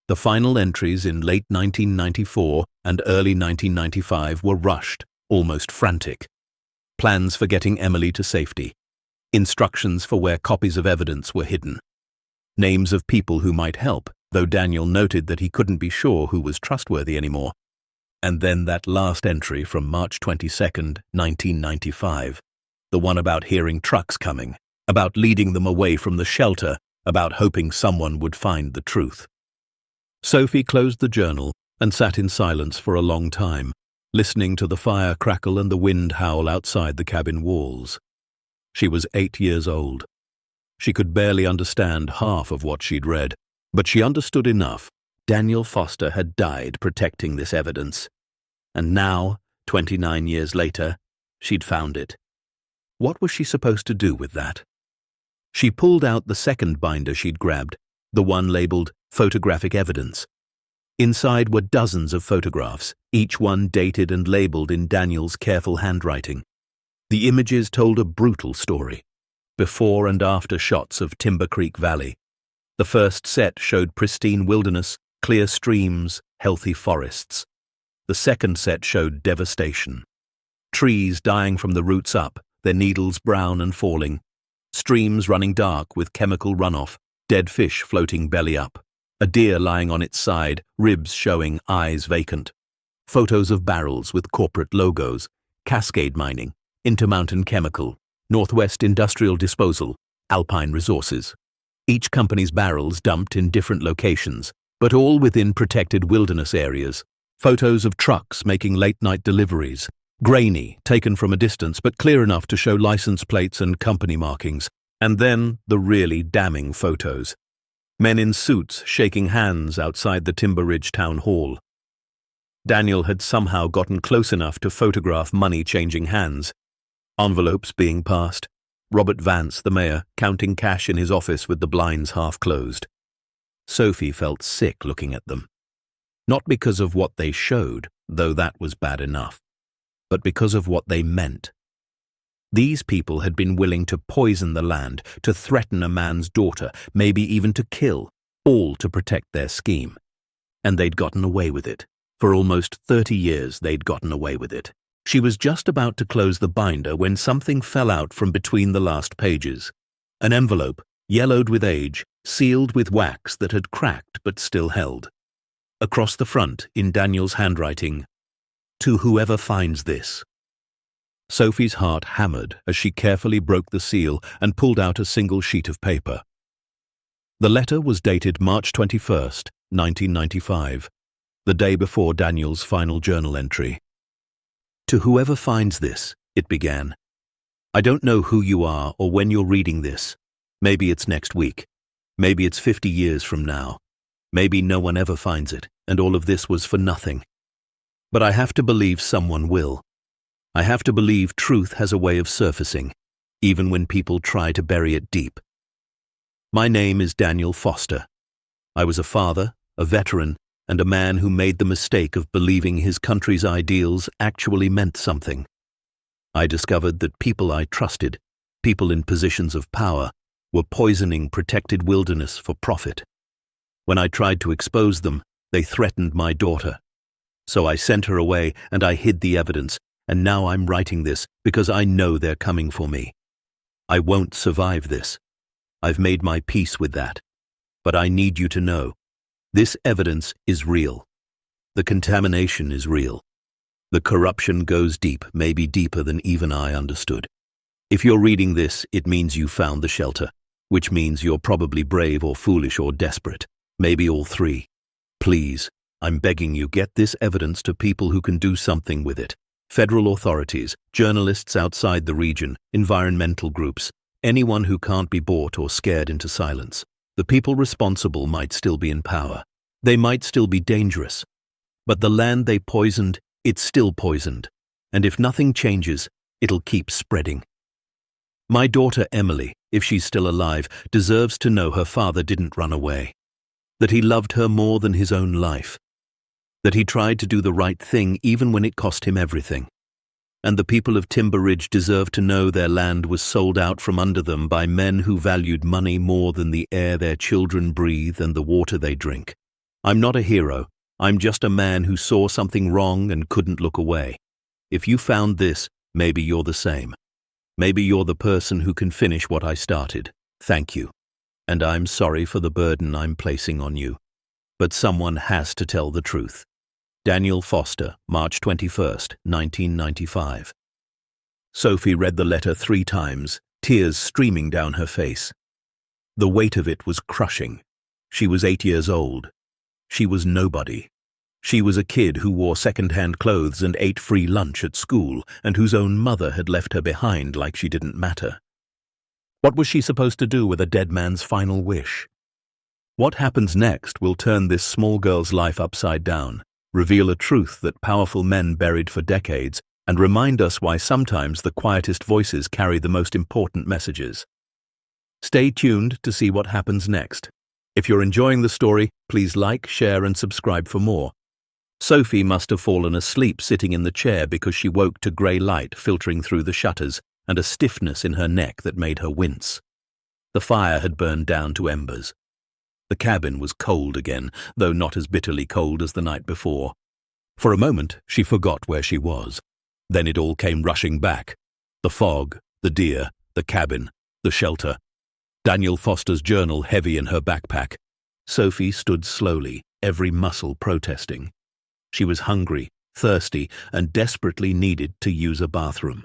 The final entries in late 1994 and early 1995 were rushed, almost frantic. Plans for getting Emily to safety. Instructions for where copies of evidence were hidden. Names of people who might help, though Daniel noted that he couldn't be sure who was trustworthy anymore. And then that last entry from March 22nd, 1995. The one about hearing trucks coming, about leading them away from the shelter, about hoping someone would find the truth. Sophie closed the journal and sat in silence for a long time, listening to the fire crackle and the wind howl outside the cabin walls. She was 8 years old. She could barely understand half of what she'd read, but she understood enough. Daniel Foster had died protecting this evidence. And now, 29 years later, she'd found it. What was she supposed to do with that? She pulled out the second binder she'd grabbed, the one labeled Photographic Evidence. Inside were dozens of photographs, each one dated and labeled in Daniel's careful handwriting. The images told a brutal story. Before and after shots of Timber Creek Valley. The first set showed pristine wilderness, clear streams, healthy forests. The second set showed devastation. Trees dying from the roots up, their needles brown and falling. Streams running dark with chemical runoff, dead fish floating belly up. A deer lying on its side, ribs showing, eyes vacant. Photos of barrels with corporate logos, Cascade Mining, Intermountain Chemical, Northwest Industrial Disposal, Alpine Resources. Each company's barrels dumped in different locations, but all within protected wilderness areas. Photos of trucks making late-night deliveries, grainy, taken from a distance but clear enough to show license plates and company markings. And then the really damning photos. Men in suits shaking hands outside the Timber Ridge Town Hall. Daniel had somehow gotten close enough to photograph money changing hands. Envelopes being passed. Robert Vance, the mayor, counting cash in his office with the blinds half closed. Sophie felt sick looking at them. Not because of what they showed, though that was bad enough, but because of what they meant. These people had been willing to poison the land, to threaten a man's daughter, maybe even to kill, all to protect their scheme. And they'd gotten away with it. For almost 30 years they'd gotten away with it. She was just about to close the binder when something fell out from between the last pages. An envelope, yellowed with age, sealed with wax that had cracked but still held. Across the front, in Daniel's handwriting, "To whoever finds this." Sophie's heart hammered as she carefully broke the seal and pulled out a single sheet of paper. The letter was dated March 21st, 1995, the day before Daniel's final journal entry. "To whoever finds this," it began. "I don't know who you are or when you're reading this. Maybe it's next week. Maybe it's 50 years from now. Maybe no one ever finds it, and all of this was for nothing. But I have to believe someone will. I have to believe truth has a way of surfacing, even when people try to bury it deep. My name is Daniel Foster. I was a father, a veteran, and a man who made the mistake of believing his country's ideals actually meant something. I discovered that people I trusted, people in positions of power, were poisoning protected wilderness for profit. When I tried to expose them, they threatened my daughter. So I sent her away and I hid the evidence, and now I'm writing this because I know they're coming for me. I won't survive this. I've made my peace with that. But I need you to know, this evidence is real. The contamination is real. The corruption goes deep, maybe deeper than even I understood. If you're reading this, it means you found the shelter, which means you're probably brave or foolish or desperate, maybe all three. Please, I'm begging you, get this evidence to people who can do something with it. Federal authorities, journalists outside the region, environmental groups, anyone who can't be bought or scared into silence. The people responsible might still be in power. They might still be dangerous. But the land they poisoned, it's still poisoned. And if nothing changes, it'll keep spreading. My daughter Emily, if she's still alive, deserves to know her father didn't run away. That he loved her more than his own life. That he tried to do the right thing even when it cost him everything. And the people of Timber Ridge deserve to know their land was sold out from under them by men who valued money more than the air their children breathe and the water they drink. I'm not a hero. I'm just a man who saw something wrong and couldn't look away. If you found this, maybe you're the same. Maybe you're the person who can finish what I started. Thank you. And I'm sorry for the burden I'm placing on you. But someone has to tell the truth. Daniel Foster, March 21st, 1995. Sophie read the letter 3 times, tears streaming down her face. The weight of it was crushing. She was 8 years old. She was nobody. She was a kid who wore second-hand clothes and ate free lunch at school, and whose own mother had left her behind like she didn't matter. What was she supposed to do with a dead man's final wish? What happens next will turn this small girl's life upside down, reveal a truth that powerful men buried for decades, and remind us why sometimes the quietest voices carry the most important messages. Stay tuned to see what happens next. If you're enjoying the story, please like, share, and subscribe for more. Sophie must have fallen asleep sitting in the chair because she woke to grey light filtering through the shutters and a stiffness in her neck that made her wince. The fire had burned down to embers. The cabin was cold again, though not as bitterly cold as the night before. For a moment, she forgot where she was. Then it all came rushing back. The fog, the deer, the cabin, the shelter. Daniel Foster's journal heavy in her backpack. Sophie stood slowly, every muscle protesting. She was hungry, thirsty, and desperately needed to use a bathroom.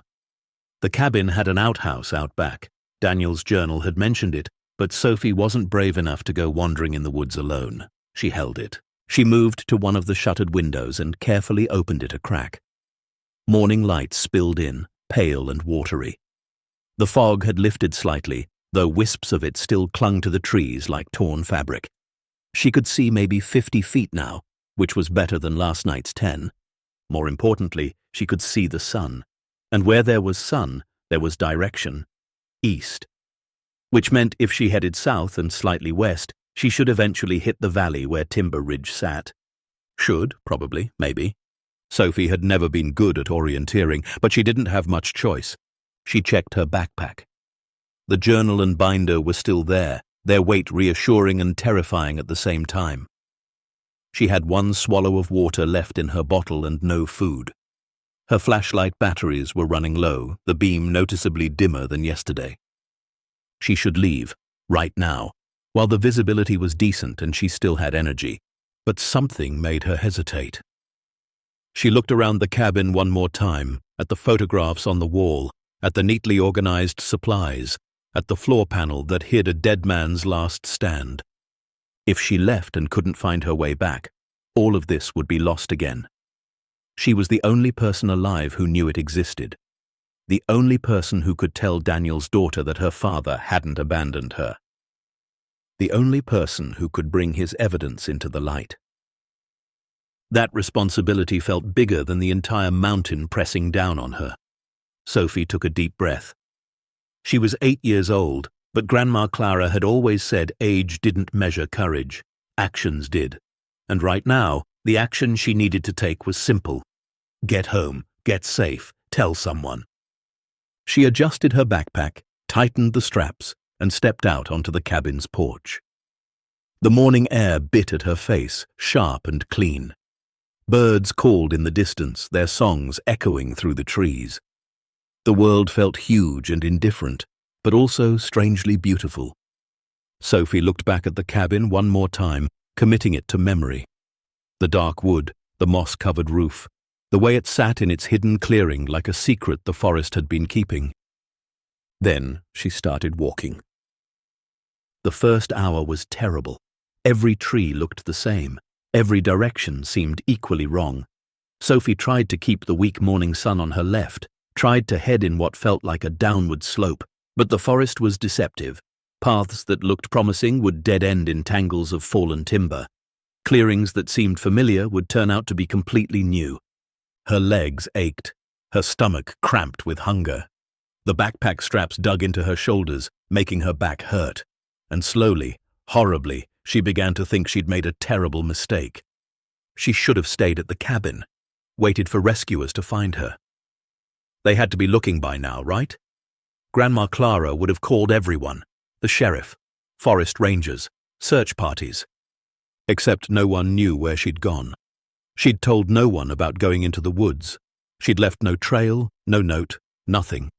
The cabin had an outhouse out back. Daniel's journal had mentioned it, but Sophie wasn't brave enough to go wandering in the woods alone. She held it. She moved to one of the shuttered windows and carefully opened it a crack. Morning light spilled in, pale and watery. The fog had lifted slightly, though wisps of it still clung to the trees like torn fabric. She could see maybe 50 feet now, which was better than last night's 10. More importantly, she could see the sun. And where there was sun, there was direction. East. Which meant if she headed south and slightly west, she should eventually hit the valley where Timber Ridge sat. Should, probably, maybe. Sophie had never been good at orienteering, but she didn't have much choice. She checked her backpack. The journal and binder were still there, their weight reassuring and terrifying at the same time. She had 1 swallow of water left in her bottle and no food. Her flashlight batteries were running low, the beam noticeably dimmer than yesterday. She should leave, right now, while the visibility was decent and she still had energy, but something made her hesitate. She looked around the cabin one more time, at the photographs on the wall, at the neatly organized supplies, at the floor panel that hid a dead man's last stand. If she left and couldn't find her way back, all of this would be lost again. She was the only person alive who knew it existed. The only person who could tell Daniel's daughter that her father hadn't abandoned her. The only person who could bring his evidence into the light. That responsibility felt bigger than the entire mountain pressing down on her. Sophie took a deep breath. She was 8 years old, but Grandma Clara had always said age didn't measure courage, actions did. And right now, the action she needed to take was simple. Get home, get safe, tell someone. She adjusted her backpack, tightened the straps, and stepped out onto the cabin's porch. The morning air bit at her face, sharp and clean. Birds called in the distance, their songs echoing through the trees. The world felt huge and indifferent, but also strangely beautiful. Sophie looked back at the cabin one more time, committing it to memory. The dark wood, the moss-covered roof, the way it sat in its hidden clearing like a secret the forest had been keeping. Then she started walking. The first hour was terrible. Every tree looked the same. Every direction seemed equally wrong. Sophie tried to keep the weak morning sun on her left, tried to head in what felt like a downward slope, but the forest was deceptive. Paths that looked promising would dead-end in tangles of fallen timber. Clearings that seemed familiar would turn out to be completely new. Her legs ached, her stomach cramped with hunger. The backpack straps dug into her shoulders, making her back hurt. And slowly, horribly, she began to think she'd made a terrible mistake. She should have stayed at the cabin, waited for rescuers to find her. They had to be looking by now, right? Grandma Clara would have called everyone, the sheriff, forest rangers, search parties. Except no one knew where she'd gone. She'd told no one about going into the woods. She'd left no trail, no note, nothing.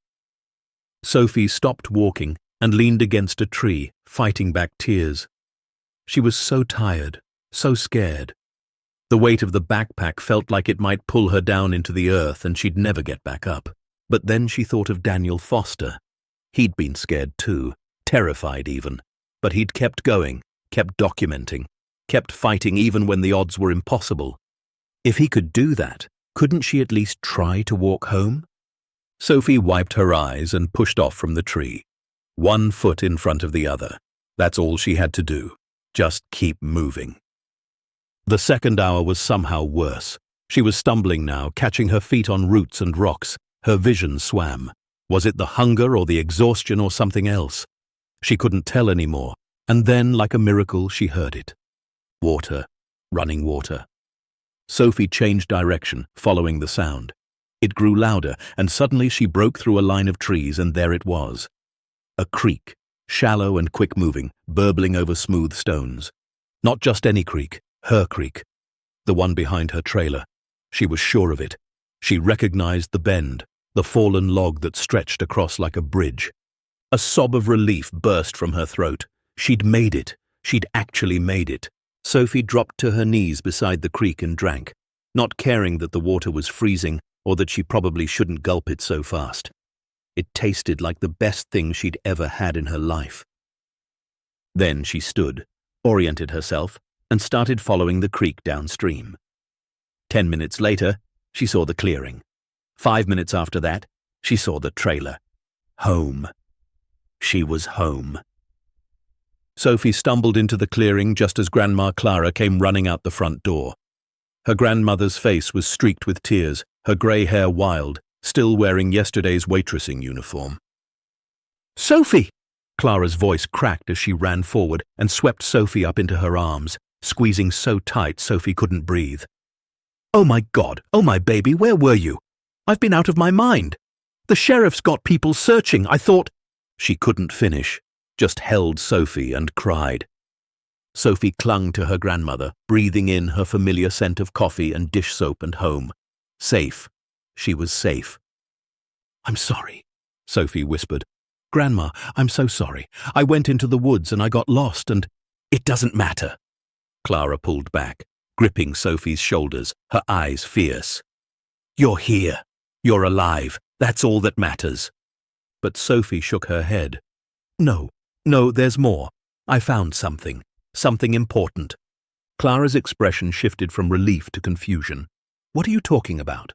Sophie stopped walking and leaned against a tree, fighting back tears. She was so tired, so scared. The weight of the backpack felt like it might pull her down into the earth and she'd never get back up. But then she thought of Daniel Foster. He'd been scared too, terrified even, but he'd kept going, kept documenting, kept fighting even when the odds were impossible. If he could do that, couldn't she at least try to walk home? Sophie wiped her eyes and pushed off from the tree. One foot in front of the other. That's all she had to do. Just keep moving. The second hour was somehow worse. She was stumbling now, catching her feet on roots and rocks. Her vision swam. Was it the hunger or the exhaustion or something else? She couldn't tell anymore, and then, like a miracle, she heard it. Water, running water. Sophie changed direction, following the sound. It grew louder, and suddenly she broke through a line of trees, and there it was. A creek, shallow and quick-moving, burbling over smooth stones. Not just any creek, her creek. The one behind her trailer. She was sure of it. She recognized the bend, the fallen log that stretched across like a bridge. A sob of relief burst from her throat. She'd made it. She'd actually made it. Sophie dropped to her knees beside the creek and drank, not caring that the water was freezing or that she probably shouldn't gulp it so fast. It tasted like the best thing she'd ever had in her life. Then she stood, oriented herself, and started following the creek downstream. 10 minutes later, she saw the clearing. 5 minutes after that, she saw the trailer. Home. She was home. Sophie stumbled into the clearing just as Grandma Clara came running out the front door. Her grandmother's face was streaked with tears, her grey hair wild, still wearing yesterday's waitressing uniform. "Sophie!" Clara's voice cracked as she ran forward and swept Sophie up into her arms, squeezing so tight Sophie couldn't breathe. "Oh my God! Oh my baby, where were you? I've been out of my mind. The sheriff's got people searching. I thought—" She couldn't finish, just held Sophie and cried. Sophie clung to her grandmother, breathing in her familiar scent of coffee and dish soap and home. Safe. She was safe. "I'm sorry," Sophie whispered. "Grandma, I'm so sorry. I went into the woods and I got lost and—" "It doesn't matter." Clara pulled back, gripping Sophie's shoulders, her eyes fierce. "You're here. You're alive. That's all that matters." But Sophie shook her head. No, there's more. I found something. Something important." Clara's expression shifted from relief to confusion. "What are you talking about?"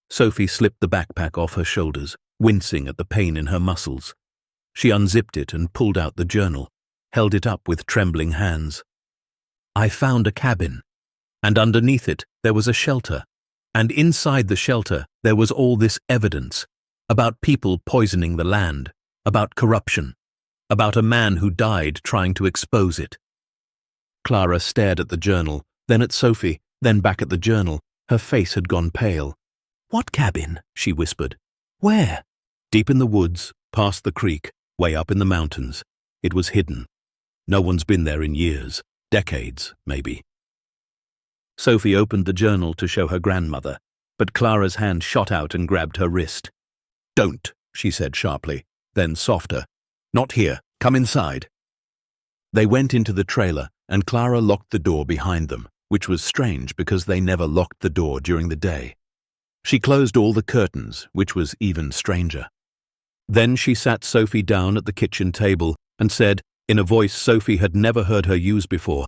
Sophie slipped the backpack off her shoulders, wincing at the pain in her muscles. She unzipped it and pulled out the journal, held it up with trembling hands. "I found a cabin, and underneath it there was a shelter, and inside the shelter there was all this evidence about people poisoning the land, about corruption, about a man who died trying to expose it." Clara stared at the journal, then at Sophie, then back at the journal. Her face had gone pale. "What cabin?" she whispered. "Where?" "Deep in the woods, past the creek, way up in the mountains. It was hidden. No one's been there in years, decades, maybe." Sophie opened the journal to show her grandmother, but Clara's hand shot out and grabbed her wrist. "Don't," she said sharply, then softer. "Not here. Come inside." They went into the trailer, and Clara locked the door behind them, which was strange because they never locked the door during the day. She closed all the curtains, which was even stranger. Then she sat Sophie down at the kitchen table and said, in a voice Sophie had never heard her use before,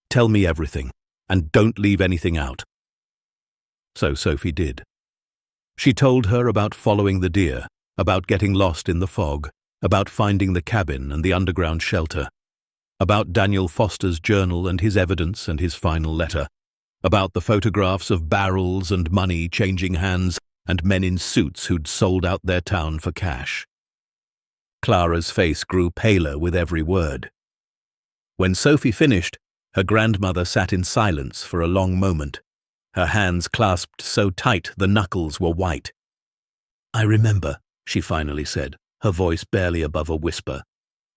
"Tell me everything, and don't leave anything out." So Sophie did. She told her about following the deer, about getting lost in the fog, about finding the cabin and the underground shelter, about Daniel Foster's journal and his evidence and his final letter, about the photographs of barrels and money changing hands and men in suits who'd sold out their town for cash. Clara's face grew paler with every word. When Sophie finished, her grandmother sat in silence for a long moment, her hands clasped so tight the knuckles were white. "I remember," she finally said, her voice barely above a whisper.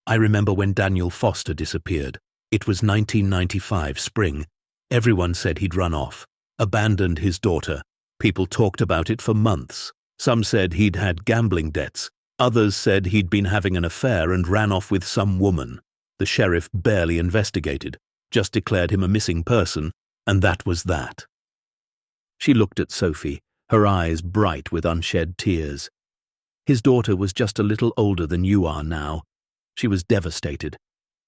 "I remember when Daniel Foster disappeared. It was 1995, spring. Everyone said he'd run off, abandoned his daughter. People talked about it for months. Some said he'd had gambling debts. Others said he'd been having an affair and ran off with some woman. The sheriff barely investigated, just declared him a missing person, and that was that. She looked at Sophie, her eyes bright with unshed tears. His daughter was just a little older than you are now. She was devastated.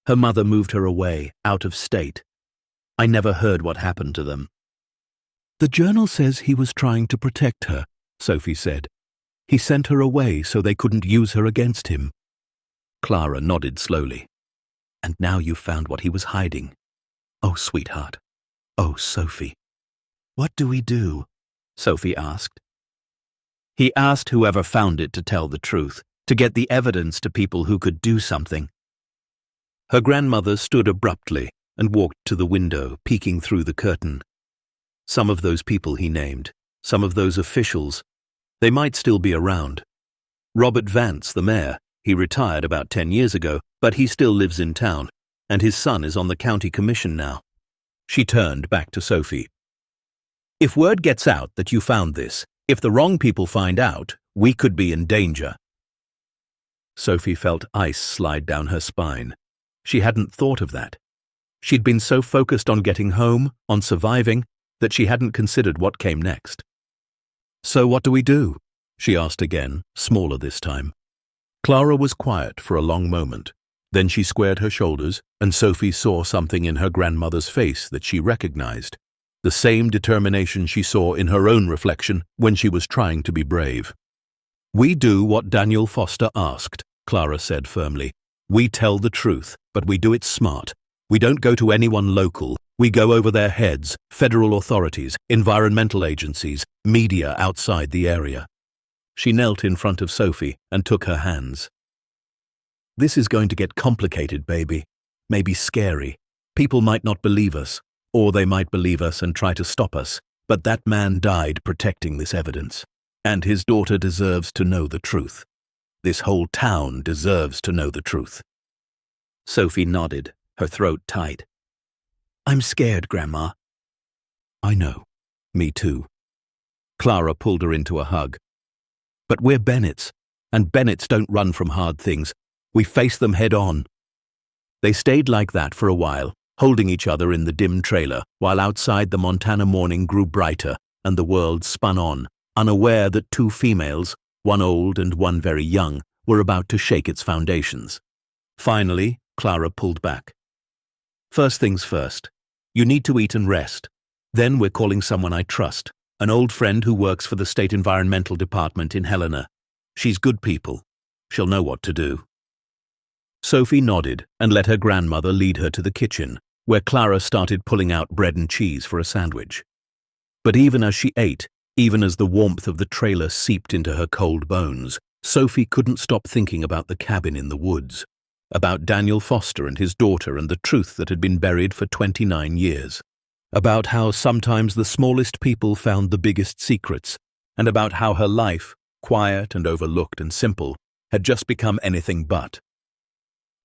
Her mother moved her away, out of state. I never heard what happened to them. The journal says he was trying to protect her, Sophie said. He sent her away so they couldn't use her against him. Clara nodded slowly. And now you've found what he was hiding. Oh, sweetheart. Oh, Sophie. What do we do? Sophie asked. He asked whoever found it to tell the truth, to get the evidence to people who could do something. Her grandmother stood abruptly and walked to the window, peeking through the curtain. Some of those people he named, some of those officials, they might still be around. Robert Vance, the mayor, he retired about 10 years ago, but he still lives in town, and his son is on the county commission now. She turned back to Sophie. If word gets out that you found this, if the wrong people find out, we could be in danger. Sophie felt ice slide down her spine. She hadn't thought of that. She'd been so focused on getting home, on surviving, that she hadn't considered what came next. So what do we do? She asked again, smaller this time. Clara was quiet for a long moment. Then she squared her shoulders, and Sophie saw something in her grandmother's face that she recognized. The same determination she saw in her own reflection when she was trying to be brave. We do what Daniel Foster asked, Clara said firmly. We tell the truth, but we do it smart. We don't go to anyone local. We go over their heads, federal authorities, environmental agencies, media outside the area. She knelt in front of Sophie and took her hands. This is going to get complicated, baby. Maybe scary. People might not believe us, or they might believe us and try to stop us, but that man died protecting this evidence, and his daughter deserves to know the truth. This whole town deserves to know the truth. Sophie nodded, her throat tight. I'm scared, Grandma. I know. Me too. Clara pulled her into a hug. But we're Bennetts, and Bennetts don't run from hard things. We face them head on. They stayed like that for a while, holding each other in the dim trailer, while outside the Montana morning grew brighter and the world spun on, unaware that two females, one old and one very young, were about to shake its foundations. Finally, Clara pulled back. First things first. You need to eat and rest. Then we're calling someone I trust, an old friend who works for the State Environmental Department in Helena. She's good people. She'll know what to do. Sophie nodded and let her grandmother lead her to the kitchen, where Clara started pulling out bread and cheese for a sandwich. But even as she ate, even as the warmth of the trailer seeped into her cold bones, Sophie couldn't stop thinking about the cabin in the woods, about Daniel Foster and his daughter and the truth that had been buried for 29 years, about how sometimes the smallest people found the biggest secrets, and about how her life, quiet and overlooked and simple, had just become anything but.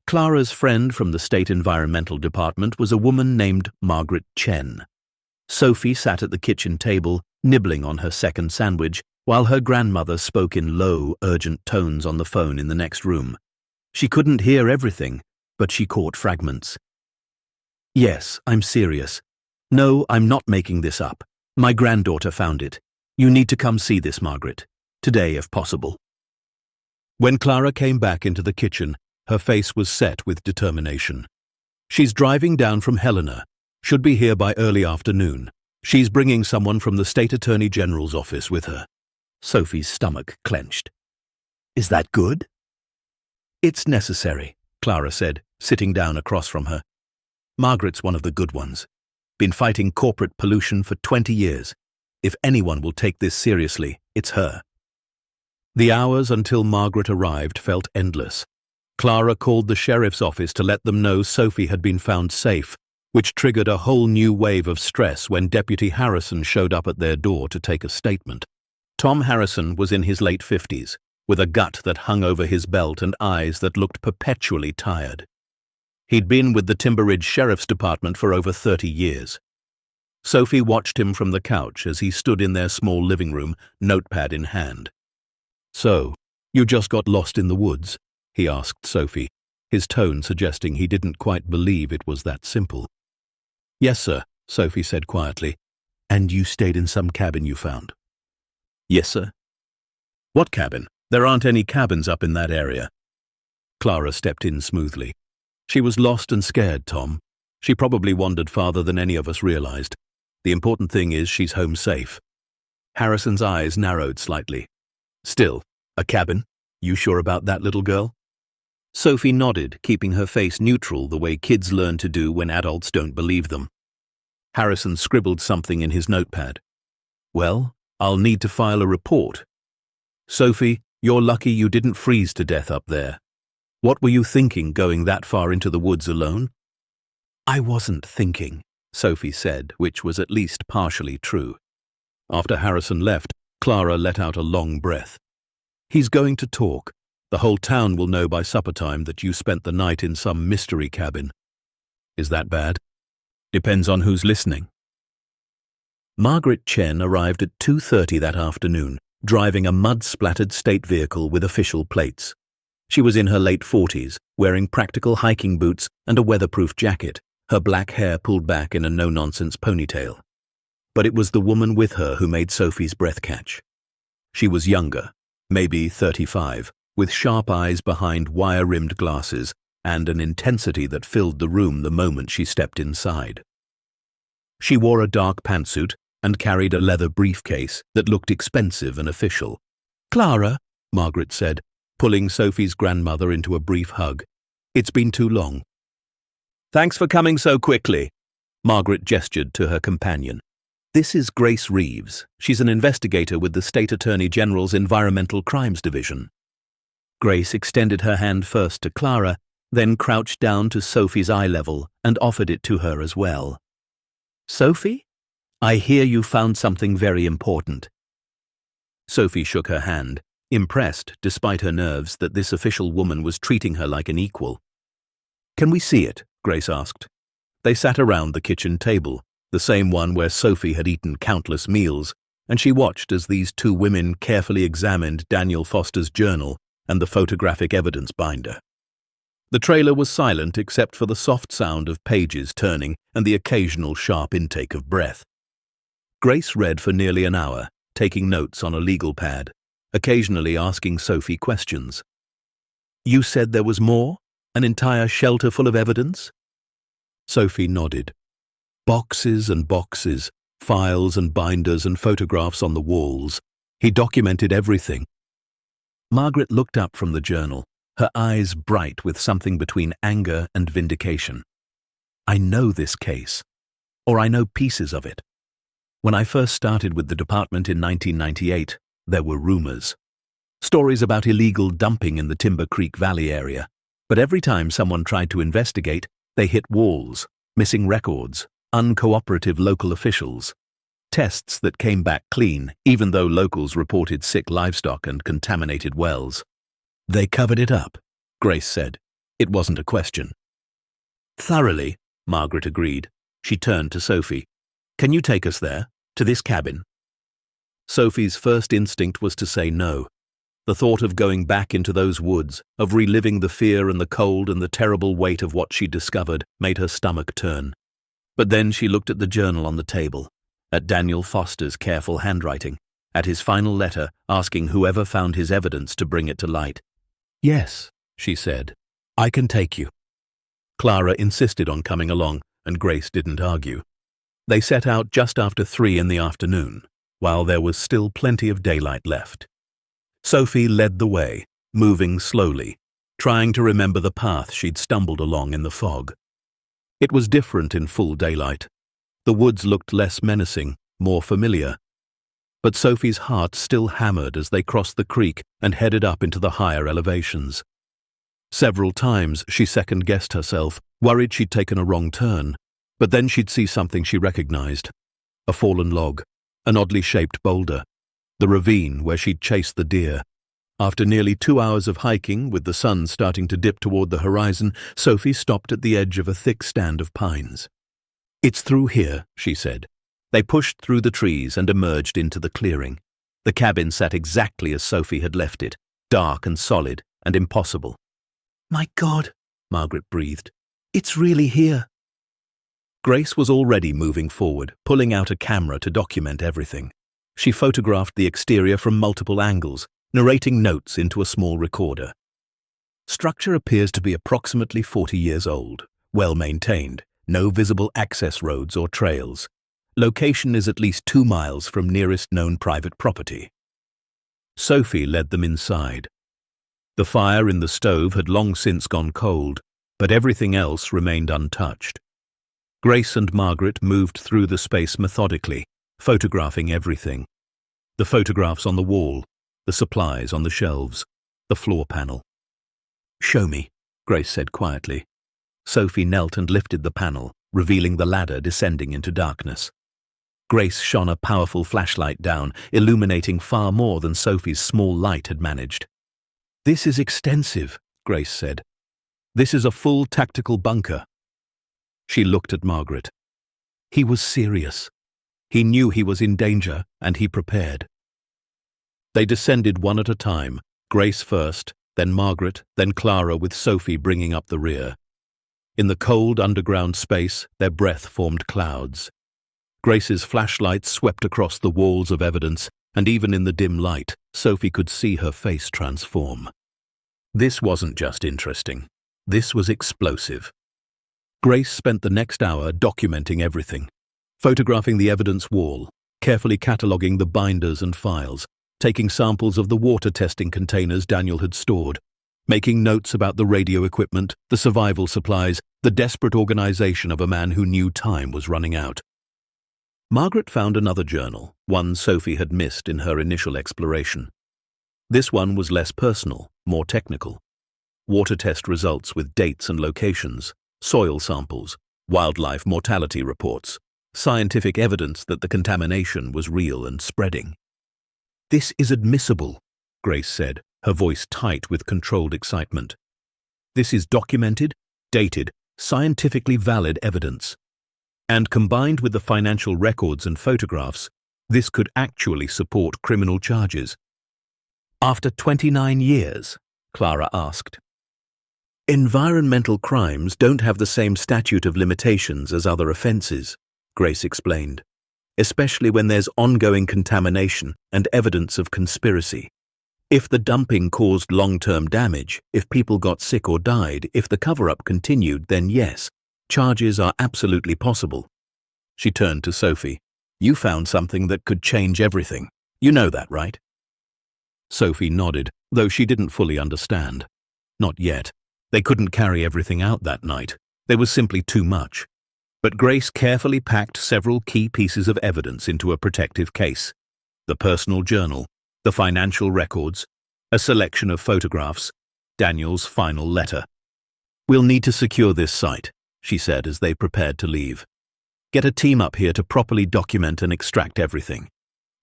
Clara's friend from the State Environmental Department was a woman named Margaret Chen. Sophie sat at the kitchen table, nibbling on her second sandwich, while her grandmother spoke in low, urgent tones on the phone in the next room. She couldn't hear everything, but she caught fragments. Yes, I'm serious. No, I'm not making this up. My granddaughter found it. You need to come see this, Margaret. Today, if possible. When Clara came back into the kitchen, her face was set with determination. She's driving down from Helena. Should be here by early afternoon. She's bringing someone from the State Attorney General's office with her. Sophie's stomach clenched. Is that good? It's necessary, Clara said, sitting down across from her. Margaret's one of the good ones. Been fighting corporate pollution for 20 years. If anyone will take this seriously, it's her. The hours until Margaret arrived felt endless. Clara called the sheriff's office to let them know Sophie had been found safe, which triggered a whole new wave of stress when Deputy Harrison showed up at their door to take a statement. Tom Harrison was in his late 50s, with a gut that hung over his belt and eyes that looked perpetually tired. He'd been with the Timber Ridge Sheriff's Department for over 30 years. Sophie watched him from the couch as he stood in their small living room, notepad in hand. So, You just got lost in the woods?" he asked Sophie, his tone suggesting he didn't quite believe it was that simple. "Yes, sir," Sophie said quietly. "And you stayed in some cabin you found?" "Yes, sir." "What cabin? There aren't any cabins up in that area." Clara stepped in smoothly. "She was lost and scared, Tom. She probably wandered farther than any of us realized. The important thing is she's home safe." Harrison's eyes narrowed slightly. "Still, a cabin? You sure about that, little girl?" Sophie nodded, keeping her face neutral the way kids learn to do when adults don't believe them. Harrison scribbled something in his notepad. "Well, I'll need to file a report. Sophie, you're lucky you didn't freeze to death up there. What were you thinking going that far into the woods alone?" "I wasn't thinking," Sophie said, which was at least partially true. After Harrison left, Clara let out a long breath. "He's going to talk. The whole town will know by supper time that you spent the night in some mystery cabin." "Is that bad?" "Depends on who's listening." Margaret Chen arrived at 2:30 that afternoon, driving a mud-splattered state vehicle with official plates. She was in her late 40s, wearing practical hiking boots and a weatherproof jacket, her black hair pulled back in a no-nonsense ponytail. But it was the woman with her who made Sophie's breath catch. She was younger, maybe 35, with sharp eyes behind wire-rimmed glasses and an intensity that filled the room the moment she stepped inside. She wore a dark pantsuit and carried a leather briefcase that looked expensive and official. "Clara," Margaret said, pulling Sophie's grandmother into a brief hug. "It's been too long." "Thanks for coming so quickly," Margaret gestured to her companion. "This is Grace Reeves. She's an investigator with the State Attorney General's Environmental Crimes Division." Grace extended her hand first to Clara, then crouched down to Sophie's eye level and offered it to her as well. "Sophie, I hear you found something very important." Sophie shook her hand, impressed, despite her nerves, that this official woman was treating her like an equal. "Can we see it?" Grace asked. They sat around the kitchen table, the same one where Sophie had eaten countless meals, and she watched as these two women carefully examined Daniel Foster's journal and the photographic evidence binder. The trailer was silent except for the soft sound of pages turning and the occasional sharp intake of breath. Grace read for nearly an hour, taking notes on a legal pad, occasionally asking Sophie questions. "You said there was more? An entire shelter full of evidence?" Sophie nodded. Boxes and boxes, files and binders and photographs on the walls. He documented everything. Margaret looked up from the journal, her eyes bright with something between anger and vindication. "I know this case, or I know pieces of it. When I first started with the department in 1998, there were rumors. Stories about illegal dumping in the Timber Creek Valley area. But every time someone tried to investigate, they hit walls, missing records, uncooperative local officials. Tests that came back clean, even though locals reported sick livestock and contaminated wells. They covered it up, Grace said. It wasn't a question. "Thoroughly," Margaret agreed. She turned to Sophie. "Can you take us there, to this cabin?" Sophie's first instinct was to say no. The thought of going back into those woods, of reliving the fear and the cold and the terrible weight of what she'd discovered, made her stomach turn. But then she looked at the journal on the table, at Daniel Foster's careful handwriting, at his final letter asking whoever found his evidence to bring it to light. "Yes," she said, "I can take you." Clara insisted on coming along, and Grace didn't argue. They set out just after 3 in the afternoon, while there was still plenty of daylight left. Sophie led the way, moving slowly, trying to remember the path she'd stumbled along in the fog. It was different in full daylight. The woods looked less menacing, more familiar. But Sophie's heart still hammered as they crossed the creek and headed up into the higher elevations. Several times she second-guessed herself, worried she'd taken a wrong turn, but then she'd see something she recognized. A fallen log, an oddly shaped boulder, the ravine where she'd chased the deer. After nearly 2 hours of hiking, with the sun starting to dip toward the horizon, Sophie stopped at the edge of a thick stand of pines. "It's through here," she said. They pushed through the trees and emerged into the clearing. The cabin sat exactly as Sophie had left it, dark and solid and impossible. "My God," Margaret breathed. "It's really here." Grace was already moving forward, pulling out a camera to document everything. She photographed the exterior from multiple angles, narrating notes into a small recorder. Structure appears to be approximately 40 years old, well maintained, no visible access roads or trails. Location is at least 2 miles from nearest known private property. Sophie led them inside. The fire in the stove had long since gone cold, but everything else remained untouched. Grace and Margaret moved through the space methodically, photographing everything. The photographs on the wall, the supplies on the shelves, the floor panel. "Show me," Grace said quietly. Sophie knelt and lifted the panel, revealing the ladder descending into darkness. Grace shone a powerful flashlight down, illuminating far more than Sophie's small light had managed. "This is extensive," Grace said. "This is a full tactical bunker." She looked at Margaret. He was serious. He knew he was in danger, and he prepared. They descended one at a time, Grace first, then Margaret, then Clara, with Sophie bringing up the rear. In the cold underground space, their breath formed clouds. Grace's flashlight swept across the walls of evidence, and even in the dim light, Sophie could see her face transform. This wasn't just interesting. This was explosive. Grace spent the next hour documenting everything, photographing the evidence wall, carefully cataloguing the binders and files, taking samples of the water testing containers Daniel had stored, making notes about the radio equipment, the survival supplies, the desperate organization of a man who knew time was running out. Margaret found another journal, one Sophie had missed in her initial exploration. This one was less personal, more technical. Water test results with dates and locations, soil samples, wildlife mortality reports, scientific evidence that the contamination was real and spreading. "This is admissible," Grace said, her voice tight with controlled excitement. "This is documented, dated, scientifically valid evidence. And combined with the financial records and photographs, this could actually support criminal charges." "After 29 years?" Clara asked. "Environmental crimes don't have the same statute of limitations as other offenses," Grace explained, "especially when there's ongoing contamination and evidence of conspiracy. If the dumping caused long-term damage, if people got sick or died, if the cover-up continued, then yes, charges are absolutely possible." She turned to Sophie. "You found something that could change everything. You know that, right?" Sophie nodded, though she didn't fully understand. Not yet. They couldn't carry everything out that night. There was simply too much. But Grace carefully packed several key pieces of evidence into a protective case. The personal journal, the financial records, a selection of photographs, Daniel's final letter. "We'll need to secure this site," she said as they prepared to leave. "Get a team up here to properly document and extract everything.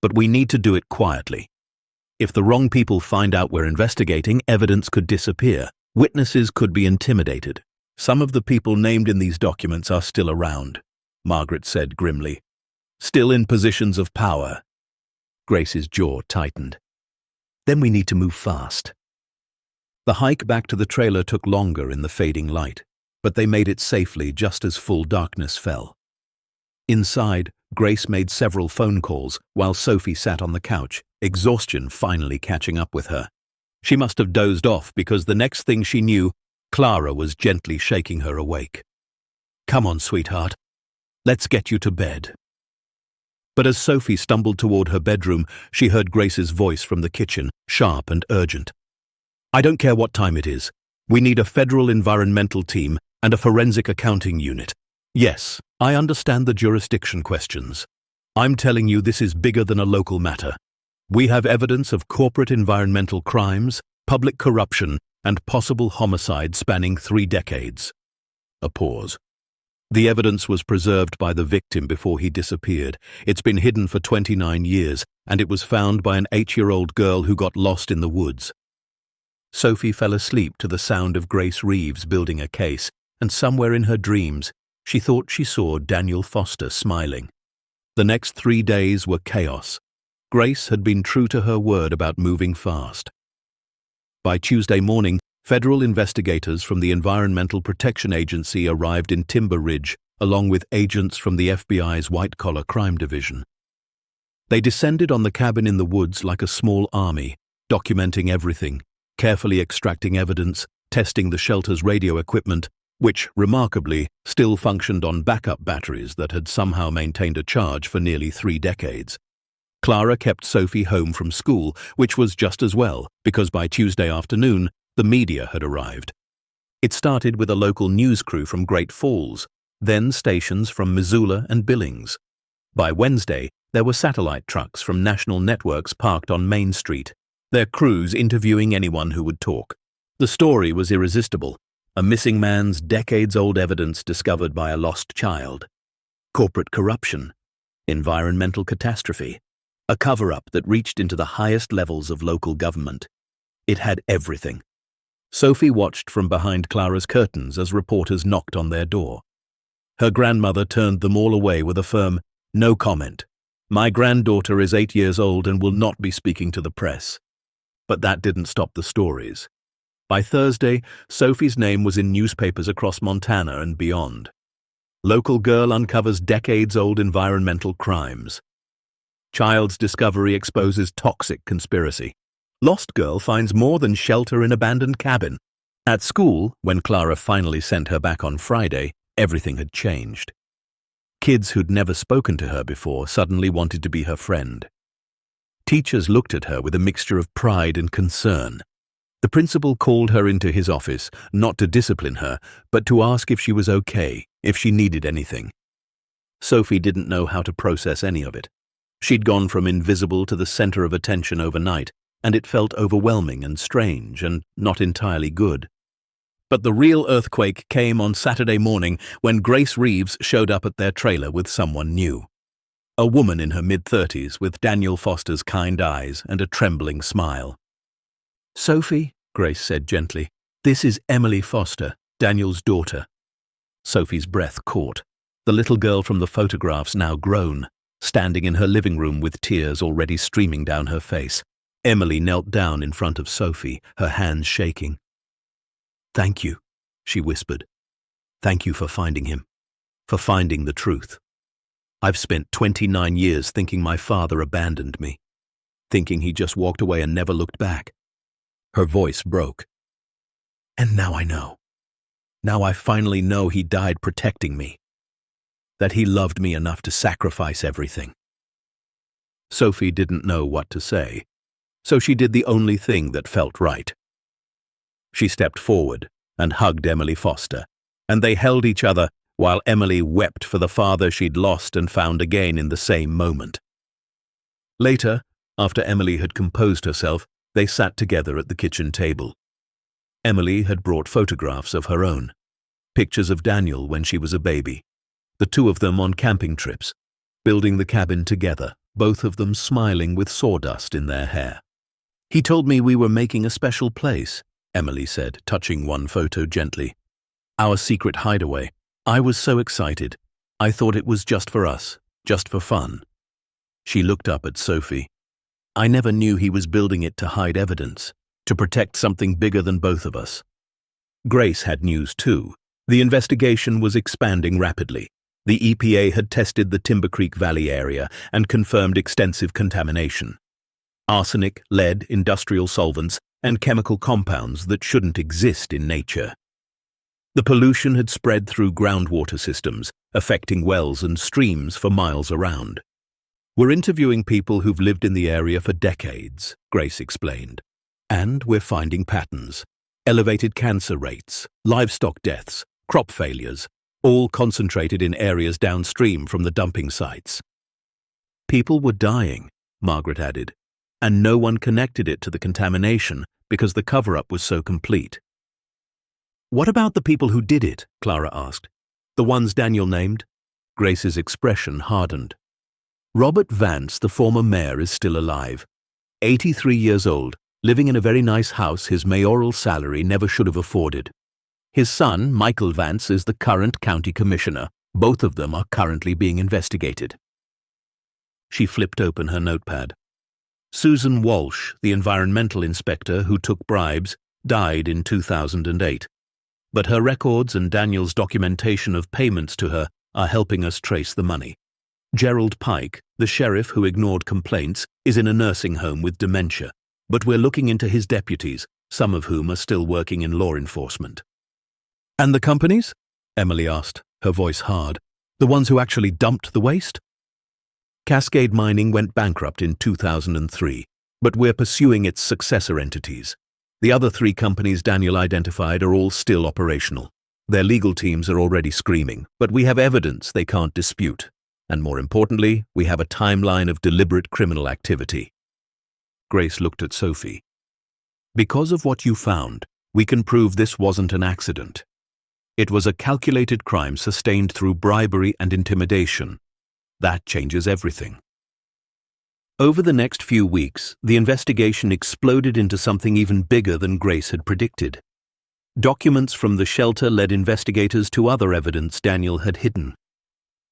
But we need to do it quietly. If the wrong people find out we're investigating, evidence could disappear. Witnesses could be intimidated. Some of the people named in these documents are still around," Margaret said grimly. "Still in positions of power." Grace's jaw tightened. "Then we need to move fast." The hike back to the trailer took longer in the fading light, but they made it safely just as full darkness fell. Inside, Grace made several phone calls while Sophie sat on the couch, exhaustion finally catching up with her. She must have dozed off because the next thing she knew, Clara was gently shaking her awake. "Come on, sweetheart. Let's get you to bed." But as Sophie stumbled toward her bedroom, she heard Grace's voice from the kitchen, sharp and urgent. "I don't care what time it is. We need a federal environmental team and a forensic accounting unit. Yes, I understand the jurisdiction questions. I'm telling you this is bigger than a local matter. We have evidence of corporate environmental crimes, public corruption, and possible homicide spanning 3 decades. A pause. The evidence was preserved by the victim before he disappeared. It's been hidden for 29 years, and it was found by an 8-year-old girl who got lost in the woods. Sophie fell asleep to the sound of Grace Reeves building a case, and somewhere in her dreams, she thought she saw Daniel Foster smiling. The next 3 days were chaos. Grace had been true to her word about moving fast. By Tuesday morning, federal investigators from the Environmental Protection Agency arrived in Timber Ridge, along with agents from the FBI's white-collar crime division. They descended on the cabin in the woods like a small army, documenting everything, carefully extracting evidence, testing the shelter's radio equipment, which, remarkably, still functioned on backup batteries that had somehow maintained a charge for nearly 3 decades. Clara kept Sophie home from school, which was just as well, because by Tuesday afternoon, the media had arrived. It started with a local news crew from Great Falls, then stations from Missoula and Billings. By Wednesday, there were satellite trucks from national networks parked on Main Street, their crews interviewing anyone who would talk. The story was irresistible. A missing man's decades-old evidence discovered by a lost child. Corporate corruption. Environmental catastrophe. A cover-up that reached into the highest levels of local government. It had everything. Sophie watched from behind Clara's curtains as reporters knocked on their door. Her grandmother turned them all away with a firm, "No comment. My granddaughter is 8 years old and will not be speaking to the press." But that didn't stop the stories. By Thursday, Sophie's name was in newspapers across Montana and beyond. Local girl uncovers decades-old environmental crimes. Child's discovery exposes toxic conspiracy. Lost girl finds more than shelter in abandoned cabin. At school, when Clara finally sent her back on Friday, everything had changed. Kids who'd never spoken to her before suddenly wanted to be her friend. Teachers looked at her with a mixture of pride and concern. The principal called her into his office, not to discipline her, but to ask if she was okay, if she needed anything. Sophie didn't know how to process any of it. She'd gone from invisible to the center of attention overnight, and it felt overwhelming and strange and not entirely good. But the real earthquake came on Saturday morning when Grace Reeves showed up at their trailer with someone new. A woman in her mid-30s with Daniel Foster's kind eyes and a trembling smile. "Sophie," Grace said gently, "this is Emily Foster, Daniel's daughter." Sophie's breath caught. The little girl from the photographs now grown, standing in her living room with tears already streaming down her face. Emily knelt down in front of Sophie, her hands shaking. "Thank you," she whispered. "Thank you for finding him, for finding the truth. I've spent 29 years thinking my father abandoned me, thinking he just walked away and never looked back." Her voice broke. "And now I know. Now I finally know he died protecting me. That he loved me enough to sacrifice everything." Sophie didn't know what to say, so she did the only thing that felt right. She stepped forward and hugged Emily Foster, and they held each other while Emily wept for the father she'd lost and found again in the same moment. Later, after Emily had composed herself, they sat together at the kitchen table. Emily had brought photographs of her own, pictures of Daniel when she was a baby, the two of them on camping trips, building the cabin together, both of them smiling with sawdust in their hair. "He told me we were making a special place," Emily said, touching one photo gently. "Our secret hideaway. I was so excited. I thought it was just for us, just for fun." She looked up at Sophie. "I never knew he was building it to hide evidence, to protect something bigger than both of us." Grace had news too. The investigation was expanding rapidly. The EPA had tested the Timber Creek Valley area and confirmed extensive contamination. Arsenic, lead, industrial solvents, and chemical compounds that shouldn't exist in nature. The pollution had spread through groundwater systems, affecting wells and streams for miles around. "We're interviewing people who've lived in the area for decades," Grace explained. "And we're finding patterns. Elevated cancer rates, livestock deaths, crop failures, all concentrated in areas downstream from the dumping sites." "People were dying," Margaret added, "and no one connected it to the contamination because the cover-up was so complete." "What about the people who did it?" Clara asked. "The ones Daniel named?" Grace's expression hardened. "Robert Vance, the former mayor, is still alive. 83 years old, living in a very nice house his mayoral salary never should have afforded. His son, Michael Vance, is the current county commissioner. Both of them are currently being investigated." She flipped open her notepad. Susan Walsh, the environmental inspector who took bribes, died in 2008. But her records and Daniel's documentation of payments to her are helping us trace the money. Gerald Pike, the sheriff who ignored complaints, is in a nursing home with dementia, but we're looking into his deputies, some of whom are still working in law enforcement. And the companies? Emily asked, her voice hard. The ones who actually dumped the waste? Cascade Mining went bankrupt in 2003, but we're pursuing its successor entities. The other 3 companies Daniel identified are all still operational. Their legal teams are already screaming, but we have evidence they can't dispute. And more importantly, we have a timeline of deliberate criminal activity. Grace looked at Sophie. Because of what you found, we can prove this wasn't an accident. It was a calculated crime sustained through bribery and intimidation. That changes everything. Over the next few weeks, the investigation exploded into something even bigger than Grace had predicted. Documents from the shelter led investigators to other evidence Daniel had hidden.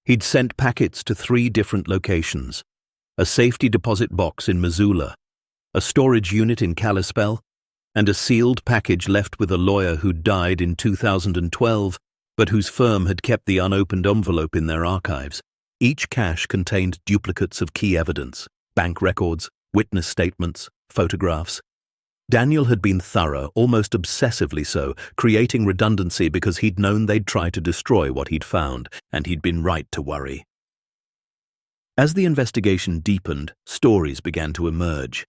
He'd sent packets to 3 different locations: a safety deposit box in Missoula, a storage unit in Kalispell, and a sealed package left with a lawyer who died in 2012, but whose firm had kept the unopened envelope in their archives. Each cache contained duplicates of key evidence: bank records, witness statements, photographs. Daniel had been thorough, almost obsessively so, creating redundancy because he'd known they'd try to destroy what he'd found, and he'd been right to worry. As the investigation deepened, stories began to emerge.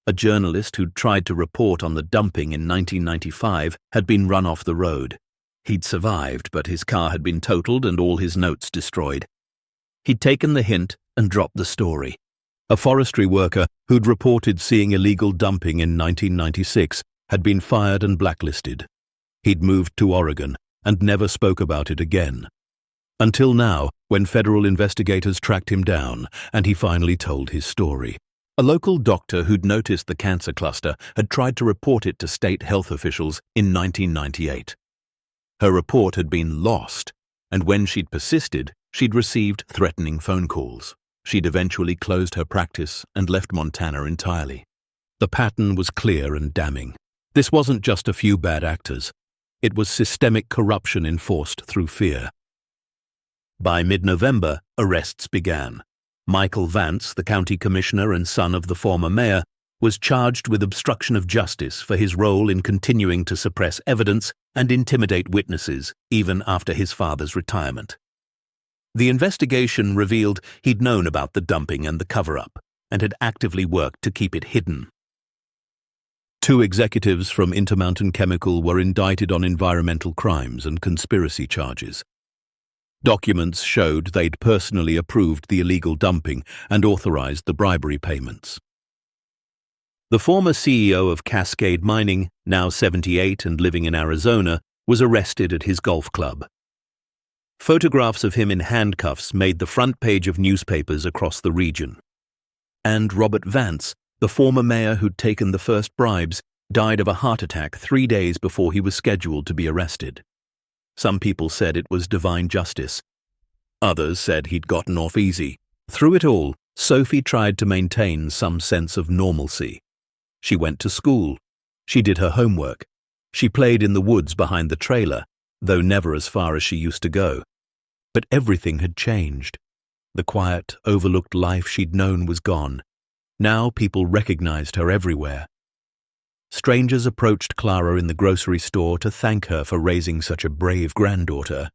A journalist who'd tried to report on the dumping in 1995 had been run off the road. He'd survived, but his car had been totaled and all his notes destroyed. He'd taken the hint and dropped the story. A forestry worker who'd reported seeing illegal dumping in 1996 had been fired and blacklisted. He'd moved to Oregon and never spoke about it again. Until now, when federal investigators tracked him down and he finally told his story. A local doctor who'd noticed the cancer cluster had tried to report it to state health officials in 1998. Her report had been lost, and when she'd persisted, she'd received threatening phone calls. She'd eventually closed her practice and left Montana entirely. The pattern was clear and damning. This wasn't just a few bad actors. It was systemic corruption enforced through fear. By mid-November, arrests began. Michael Vance, the county commissioner and son of the former mayor, was charged with obstruction of justice for his role in continuing to suppress evidence and intimidate witnesses, even after his father's retirement. The investigation revealed he'd known about the dumping and the cover-up, and had actively worked to keep it hidden. 2 executives from Intermountain Chemical were indicted on environmental crimes and conspiracy charges. Documents showed they'd personally approved the illegal dumping and authorized the bribery payments. The former CEO of Cascade Mining, now 78 and living in Arizona, was arrested at his golf club. Photographs of him in handcuffs made the front page of newspapers across the region. And Robert Vance, the former mayor who'd taken the first bribes, died of a heart attack 3 days before he was scheduled to be arrested. Some people said it was divine justice. Others said he'd gotten off easy. Through it all, Sophie tried to maintain some sense of normalcy. She went to school. She did her homework. She played in the woods behind the trailer, though never as far as she used to go. But everything had changed. The quiet, overlooked life she'd known was gone. Now people recognized her everywhere. Strangers approached Clara in the grocery store to thank her for raising such a brave granddaughter.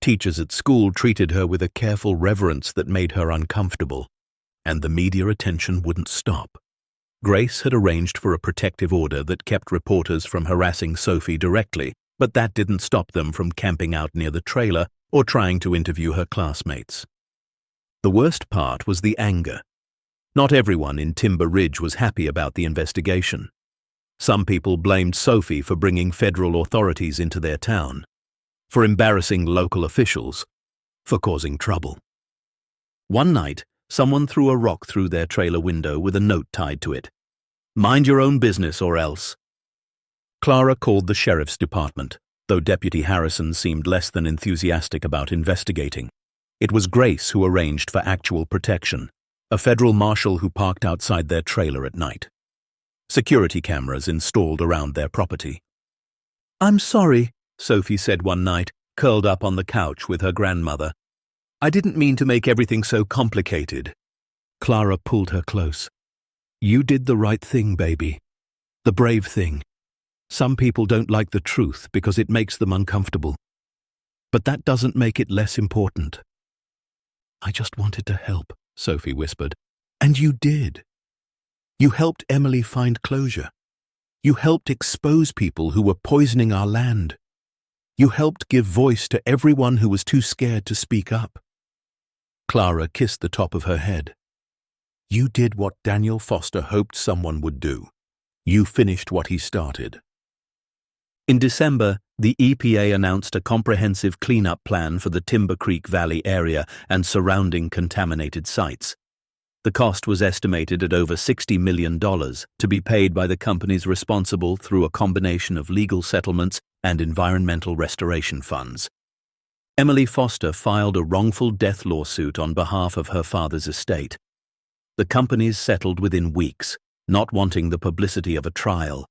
Teachers at school treated her with a careful reverence that made her uncomfortable. And the media attention wouldn't stop. Grace had arranged for a protective order that kept reporters from harassing Sophie directly, but that didn't stop them from camping out near the trailer or trying to interview her classmates. The worst part was the anger. Not everyone in Timber Ridge was happy about the investigation. Some people blamed Sophie for bringing federal authorities into their town, for embarrassing local officials, for causing trouble. One night, someone threw a rock through their trailer window with a note tied to it. "Mind your own business or else." Clara called the sheriff's department, though Deputy Harrison seemed less than enthusiastic about investigating. It was Grace who arranged for actual protection, a federal marshal who parked outside their trailer at night. Security cameras installed around their property. "I'm sorry," Sophie said one night, curled up on the couch with her grandmother. "I didn't mean to make everything so complicated." Clara pulled her close. "You did the right thing, baby. The brave thing. Some people don't like the truth because it makes them uncomfortable. But that doesn't make it less important." "I just wanted to help," Sophie whispered. "And you did. You helped Emily find closure. You helped expose people who were poisoning our land. You helped give voice to everyone who was too scared to speak up." Clara kissed the top of her head. "You did what Daniel Foster hoped someone would do. You finished what he started." In December, the EPA announced a comprehensive cleanup plan for the Timber Creek Valley area and surrounding contaminated sites. The cost was estimated at over $60 million to be paid by the companies responsible through a combination of legal settlements and environmental restoration funds. Emily Foster filed a wrongful death lawsuit on behalf of her father's estate. The companies settled within weeks, not wanting the publicity of a trial.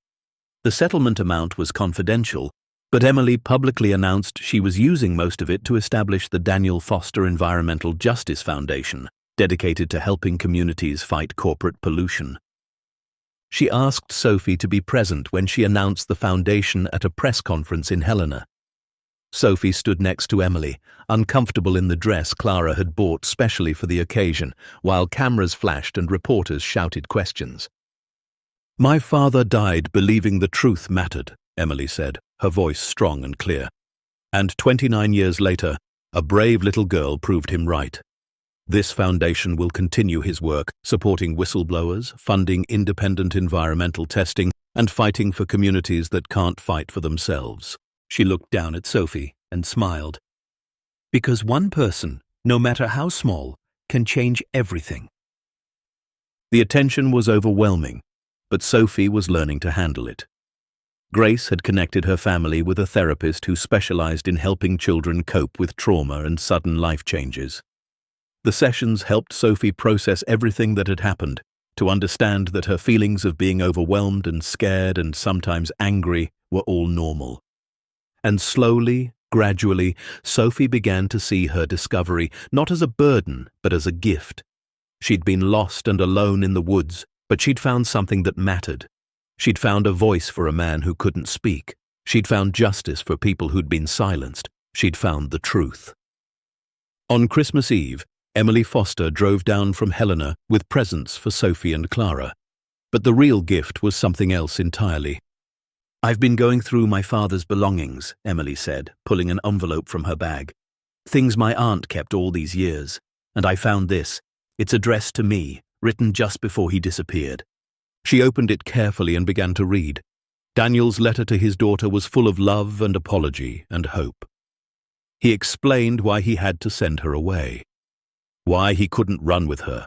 The settlement amount was confidential, but Emily publicly announced she was using most of it to establish the Daniel Foster Environmental Justice Foundation, dedicated to helping communities fight corporate pollution. She asked Sophie to be present when she announced the foundation at a press conference in Helena. Sophie stood next to Emily, uncomfortable in the dress Clara had bought specially for the occasion, while cameras flashed and reporters shouted questions. "My father died believing the truth mattered," Emily said, her voice strong and clear. "And 29 years later, a brave little girl proved him right. This foundation will continue his work, supporting whistleblowers, funding independent environmental testing, and fighting for communities that can't fight for themselves." She looked down at Sophie and smiled. "Because one person, no matter how small, can change everything." The attention was overwhelming, but Sophie was learning to handle it. Grace had connected her family with a therapist who specialized in helping children cope with trauma and sudden life changes. The sessions helped Sophie process everything that had happened, to understand that her feelings of being overwhelmed and scared and sometimes angry were all normal. And slowly, gradually, Sophie began to see her discovery not as a burden, but as a gift. She'd been lost and alone in the woods, but she'd found something that mattered. She'd found a voice for a man who couldn't speak. She'd found justice for people who'd been silenced. She'd found the truth. On Christmas Eve, Emily Foster drove down from Helena with presents for Sophie and Clara. But the real gift was something else entirely. "I've been going through my father's belongings," Emily said, pulling an envelope from her bag. "Things my aunt kept all these years. And I found this. It's addressed to me, written just before he disappeared." She opened it carefully and began to read. Daniel's letter to his daughter was full of love and apology and hope. He explained why he had to send her away. Why he couldn't run with her.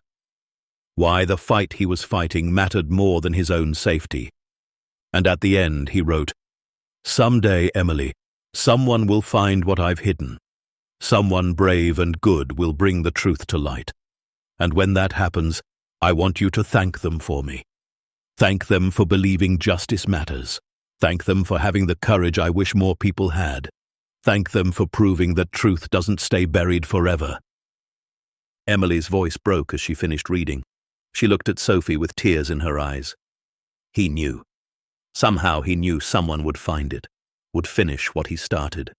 Why the fight he was fighting mattered more than his own safety. And at the end he wrote, "Someday, Emily, someone will find what I've hidden. Someone brave and good will bring the truth to light. And when that happens, I want you to thank them for me. Thank them for believing justice matters. Thank them for having the courage I wish more people had. Thank them for proving that truth doesn't stay buried forever." Emily's voice broke as she finished reading. She looked at Sophie with tears in her eyes. He knew. Somehow he knew someone would find it, would finish what he started.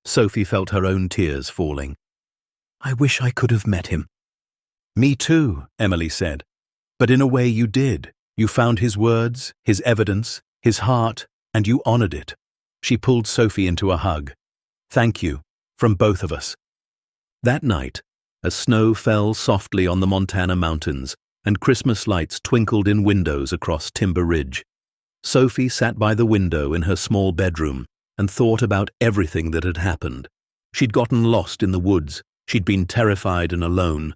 Sophie felt her own tears falling. "I wish I could have met him." "Me too," Emily said. "But in a way you did. You found his words, his evidence, his heart, and you honored it." She pulled Sophie into a hug. "Thank you, from both of us." That night, as snow fell softly on the Montana mountains and Christmas lights twinkled in windows across Timber Ridge, Sophie sat by the window in her small bedroom and thought about everything that had happened. She'd gotten lost in the woods. She'd been terrified and alone.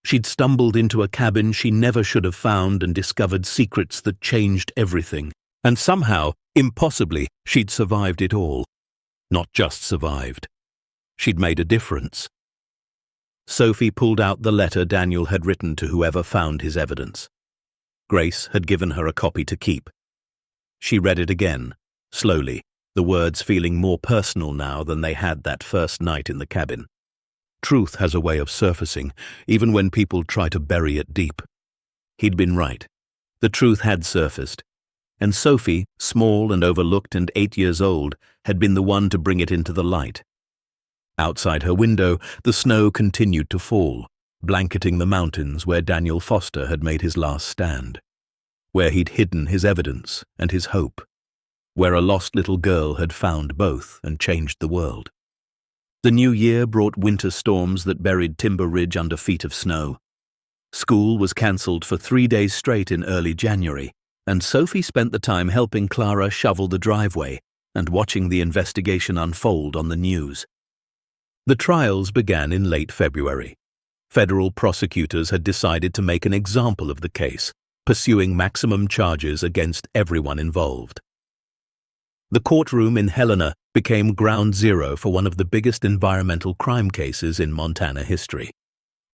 She'd stumbled into a cabin she never should have found and discovered secrets that changed everything. And somehow, impossibly, she'd survived it all. Not just survived. She'd made a difference. Sophie pulled out the letter Daniel had written to whoever found his evidence. Grace had given her a copy to keep. She read it again, slowly, the words feeling more personal now than they had that first night in the cabin. Truth has a way of surfacing, even when people try to bury it deep. He'd been right. The truth had surfaced, and Sophie, small and overlooked and 8 years old, had been the one to bring it into the light. Outside her window, the snow continued to fall, blanketing the mountains where Daniel Foster had made his last stand, where he'd hidden his evidence and his hope, where a lost little girl had found both and changed the world. The new year brought winter storms that buried Timber Ridge under feet of snow. School was cancelled for 3 days straight in early January, and Sophie spent the time helping Clara shovel the driveway and watching the investigation unfold on the news. The trials began in late February. Federal prosecutors had decided to make an example of the case, pursuing maximum charges against everyone involved. The courtroom in Helena became ground zero for one of the biggest environmental crime cases in Montana history.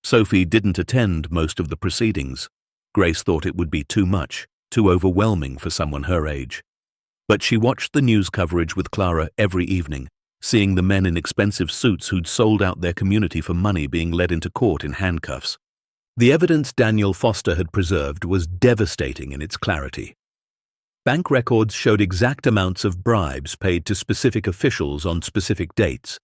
Sophie didn't attend most of the proceedings. Grace thought it would be too much, too overwhelming for someone her age. But she watched the news coverage with Clara every evening, seeing the men in expensive suits who'd sold out their community for money being led into court in handcuffs. The evidence Daniel Foster had preserved was devastating in its clarity. Bank records showed exact amounts of bribes paid to specific officials on specific dates.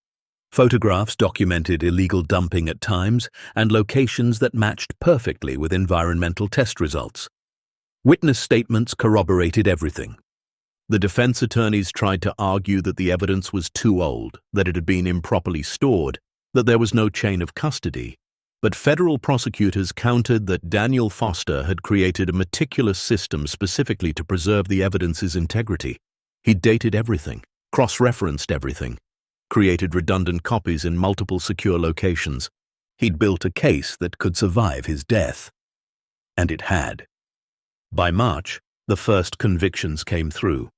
Photographs documented illegal dumping at times and locations that matched perfectly with environmental test results. Witness statements corroborated everything. The defense attorneys tried to argue that the evidence was too old, that it had been improperly stored, that there was no chain of custody. But federal prosecutors countered that Daniel Foster had created a meticulous system specifically to preserve the evidence's integrity. He'd dated everything, cross-referenced everything, created redundant copies in multiple secure locations. He'd built a case that could survive his death. And it had. By March, the first convictions came through.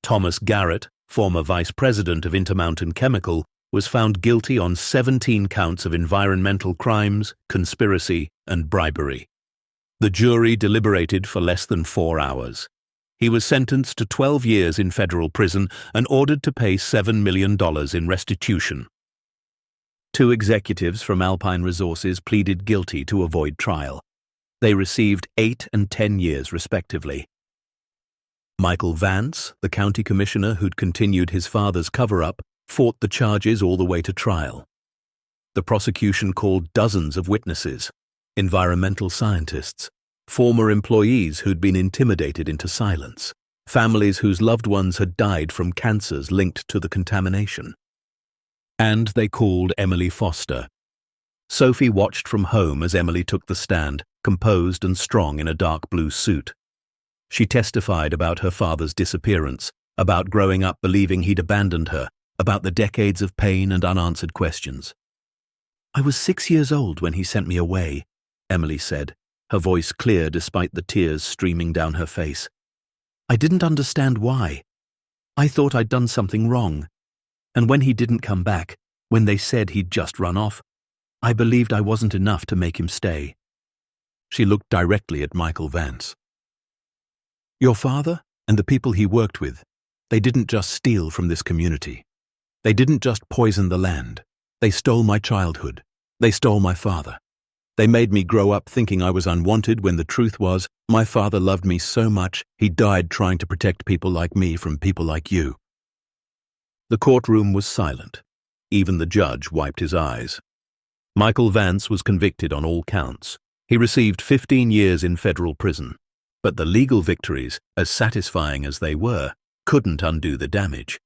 Thomas Garrett, former vice president of Intermountain Chemical, was found guilty on 17 counts of environmental crimes, conspiracy, and bribery. The jury deliberated for less than 4 hours. He was sentenced to 12 years in federal prison and ordered to pay $7 million in restitution. 2 executives from Alpine Resources pleaded guilty to avoid trial. They received 8 and 10 years respectively. Michael Vance, the county commissioner who'd continued his father's cover-up, fought the charges all the way to trial. The prosecution called dozens of witnesses, environmental scientists, former employees who'd been intimidated into silence, families whose loved ones had died from cancers linked to the contamination. And they called Emily Foster. Sophie watched from home as Emily took the stand, composed and strong in a dark blue suit. She testified about her father's disappearance, about growing up believing he'd abandoned her, about the decades of pain and unanswered questions. "I was 6 years old when he sent me away," Emily said, her voice clear despite the tears streaming down her face. "I didn't understand why. I thought I'd done something wrong. And when he didn't come back, when they said he'd just run off, I believed I wasn't enough to make him stay." She looked directly at Michael Vance. "Your father and the people he worked with, they didn't just steal from this community. They didn't just poison the land. They stole my childhood. They stole my father. They made me grow up thinking I was unwanted when the truth was, my father loved me so much, he died trying to protect people like me from people like you." The courtroom was silent. Even the judge wiped his eyes. Michael Vance was convicted on all counts. He received 15 years in federal prison. But the legal victories, as satisfying as they were, couldn't undo the damage.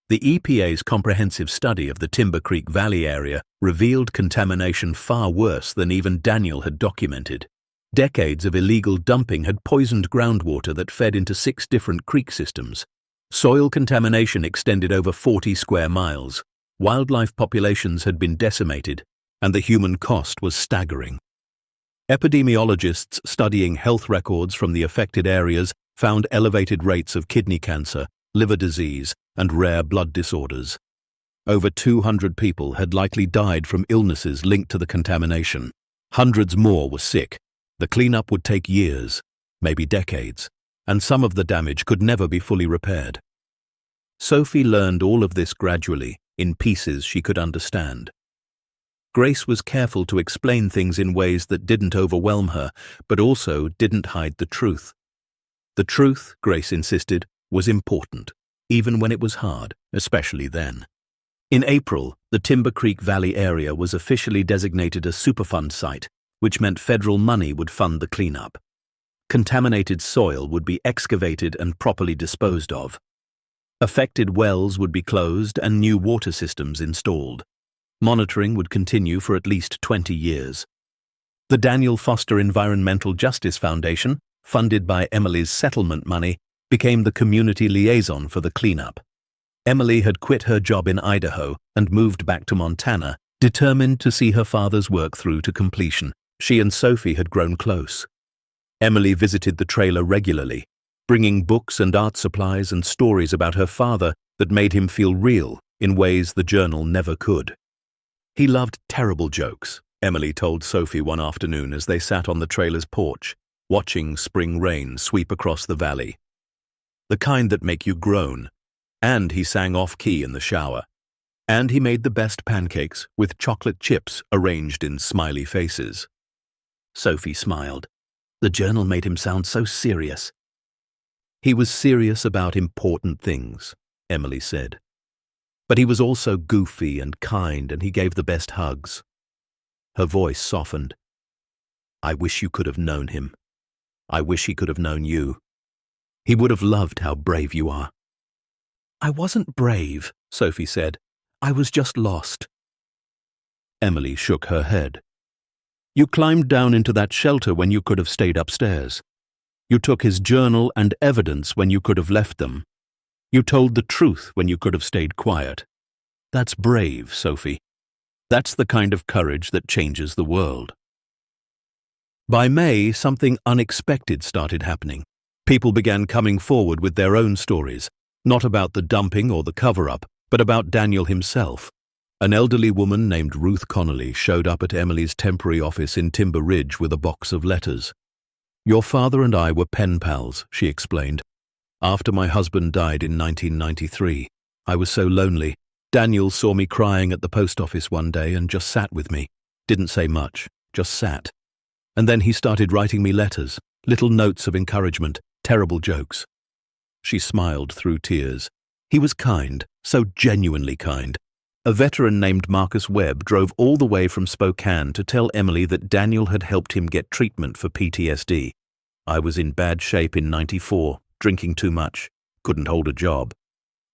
The EPA's comprehensive study of the Timber Creek Valley area revealed contamination far worse than even Daniel had documented. Decades of illegal dumping had poisoned groundwater that fed into 6 different creek systems. Soil contamination extended over 40 square miles. Wildlife populations had been decimated, and the human cost was staggering. Epidemiologists studying health records from the affected areas found elevated rates of kidney cancer, liver disease, and rare blood disorders. Over 200 people had likely died from illnesses linked to the contamination. Hundreds more were sick. The cleanup would take years, maybe decades, and some of the damage could never be fully repaired. Sophie learned all of this gradually, in pieces she could understand. Grace was careful to explain things in ways that didn't overwhelm her, but also didn't hide the truth. The truth, Grace insisted, was important, even when it was hard, especially then. In April, the Timber Creek Valley area was officially designated a Superfund site, which meant federal money would fund the cleanup. Contaminated soil would be excavated and properly disposed of. Affected wells would be closed and new water systems installed. Monitoring would continue for at least 20 years. The Daniel Foster Environmental Justice Foundation, funded by Emily's settlement money, became the community liaison for the cleanup. Emily had quit her job in Idaho and moved back to Montana, determined to see her father's work through to completion. She and Sophie had grown close. Emily visited the trailer regularly, bringing books and art supplies and stories about her father that made him feel real in ways the journal never could. He loved terrible jokes, Emily told Sophie one afternoon as they sat on the trailer's porch, watching spring rain sweep across the valley. The kind that make you groan. And he sang off-key in the shower. And he made the best pancakes with chocolate chips arranged in smiley faces. Sophie smiled. The journal made him sound so serious. He was serious about important things, Emily said. But he was also goofy and kind, and he gave the best hugs. Her voice softened. I wish you could have known him. I wish he could have known you. He would have loved how brave you are. I wasn't brave, Sophie said. I was just lost. Emily shook her head. You climbed down into that shelter when you could have stayed upstairs. You took his journal and evidence when you could have left them. You told the truth when you could have stayed quiet. That's brave, Sophie. That's the kind of courage that changes the world. By May, something unexpected started happening. People began coming forward with their own stories, not about the dumping or the cover-up, but about Daniel himself. An elderly woman named Ruth Connolly showed up at Emily's temporary office in Timber Ridge with a box of letters. Your father and I were pen pals, she explained. After my husband died in 1993, I was so lonely. Daniel saw me crying at the post office one day and just sat with me. Didn't say much, just sat. And then he started writing me letters, little notes of encouragement, terrible jokes. She smiled through tears. He was kind, so genuinely kind. A veteran named Marcus Webb drove all the way from Spokane to tell Emily that Daniel had helped him get treatment for PTSD. I was in bad shape in '94, drinking too much, couldn't hold a job.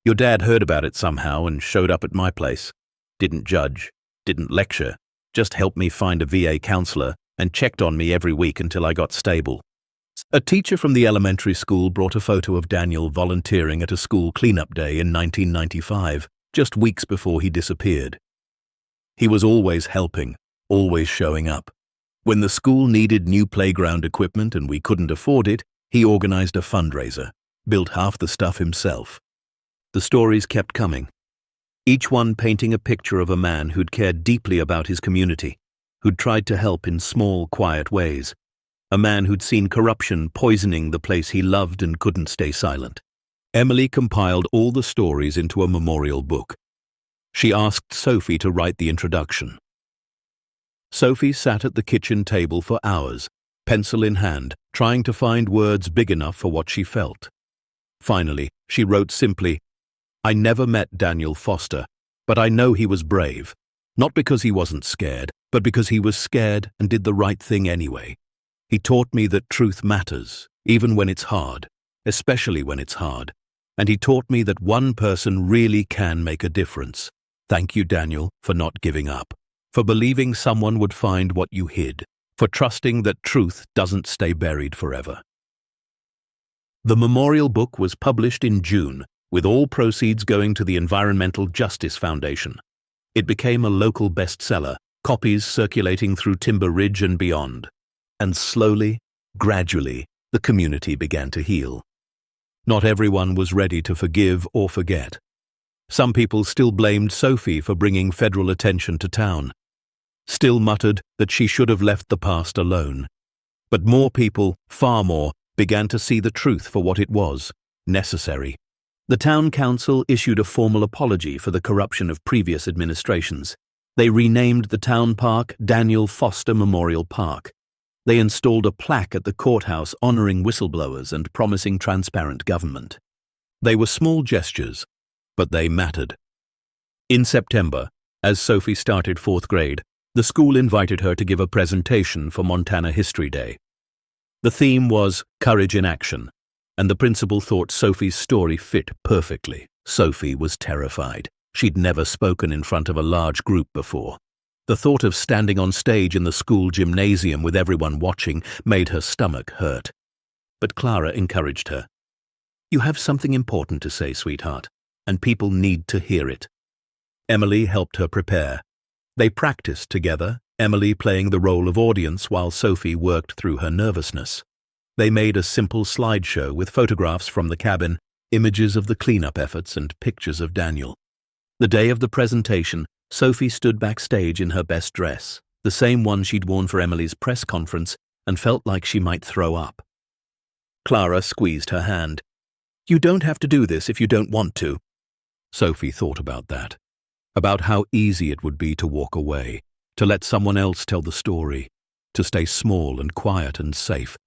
Your dad heard about it somehow and showed up at my place. Didn't judge, didn't lecture, just helped me find a VA counselor and checked on me every week until I got stable. A teacher from the elementary school brought a photo of Daniel volunteering at a school cleanup day in 1995, just weeks before he disappeared. He was always helping, always showing up. When the school needed new playground equipment and we couldn't afford it, he organized a fundraiser, built half the stuff himself. The stories kept coming, each one painting a picture of a man who'd cared deeply about his community, who'd tried to help in small, quiet ways. A man who'd seen corruption poisoning the place he loved and couldn't stay silent. Emily compiled all the stories into a memorial book. She asked Sophie to write the introduction. Sophie sat at the kitchen table for hours, pencil in hand, trying to find words big enough for what she felt. Finally, she wrote simply, I never met Daniel Foster, but I know he was brave, not because he wasn't scared, but because he was scared and did the right thing anyway. He taught me that truth matters, even when it's hard, especially when it's hard. And he taught me that one person really can make a difference. Thank you, Daniel, for not giving up, for believing someone would find what you hid, for trusting that truth doesn't stay buried forever. The memorial book was published in June, with all proceeds going to the Environmental Justice Foundation. It became a local bestseller, copies circulating through Timber Ridge and beyond. And slowly, gradually, the community began to heal. Not everyone was ready to forgive or forget. Some people still blamed Sophie for bringing federal attention to town, still muttered that she should have left the past alone. But more people, far more, began to see the truth for what it was, necessary. The town council issued a formal apology for the corruption of previous administrations. They renamed the town park Daniel Foster Memorial Park. They installed a plaque at the courthouse honoring whistleblowers and promising transparent government. They were small gestures, but they mattered. In September, as Sophie started 4th grade, the school invited her to give a presentation for Montana History Day. The theme was Courage in Action, and the principal thought Sophie's story fit perfectly. Sophie was terrified. She'd never spoken in front of a large group before. The thought of standing on stage in the school gymnasium with everyone watching made her stomach hurt. But Clara encouraged her. "You have something important to say, sweetheart, and people need to hear it." Emily helped her prepare. They practiced together, Emily playing the role of audience while Sophie worked through her nervousness. They made a simple slideshow with photographs from the cabin, images of the cleanup efforts, and pictures of Daniel. The day of the presentation, Sophie stood backstage in her best dress, the same one she'd worn for Emily's press conference, and felt like she might throw up. Clara squeezed her hand. "You don't have to do this if you don't want to." Sophie thought about that, about how easy it would be to walk away, to let someone else tell the story, to stay small and quiet and safe.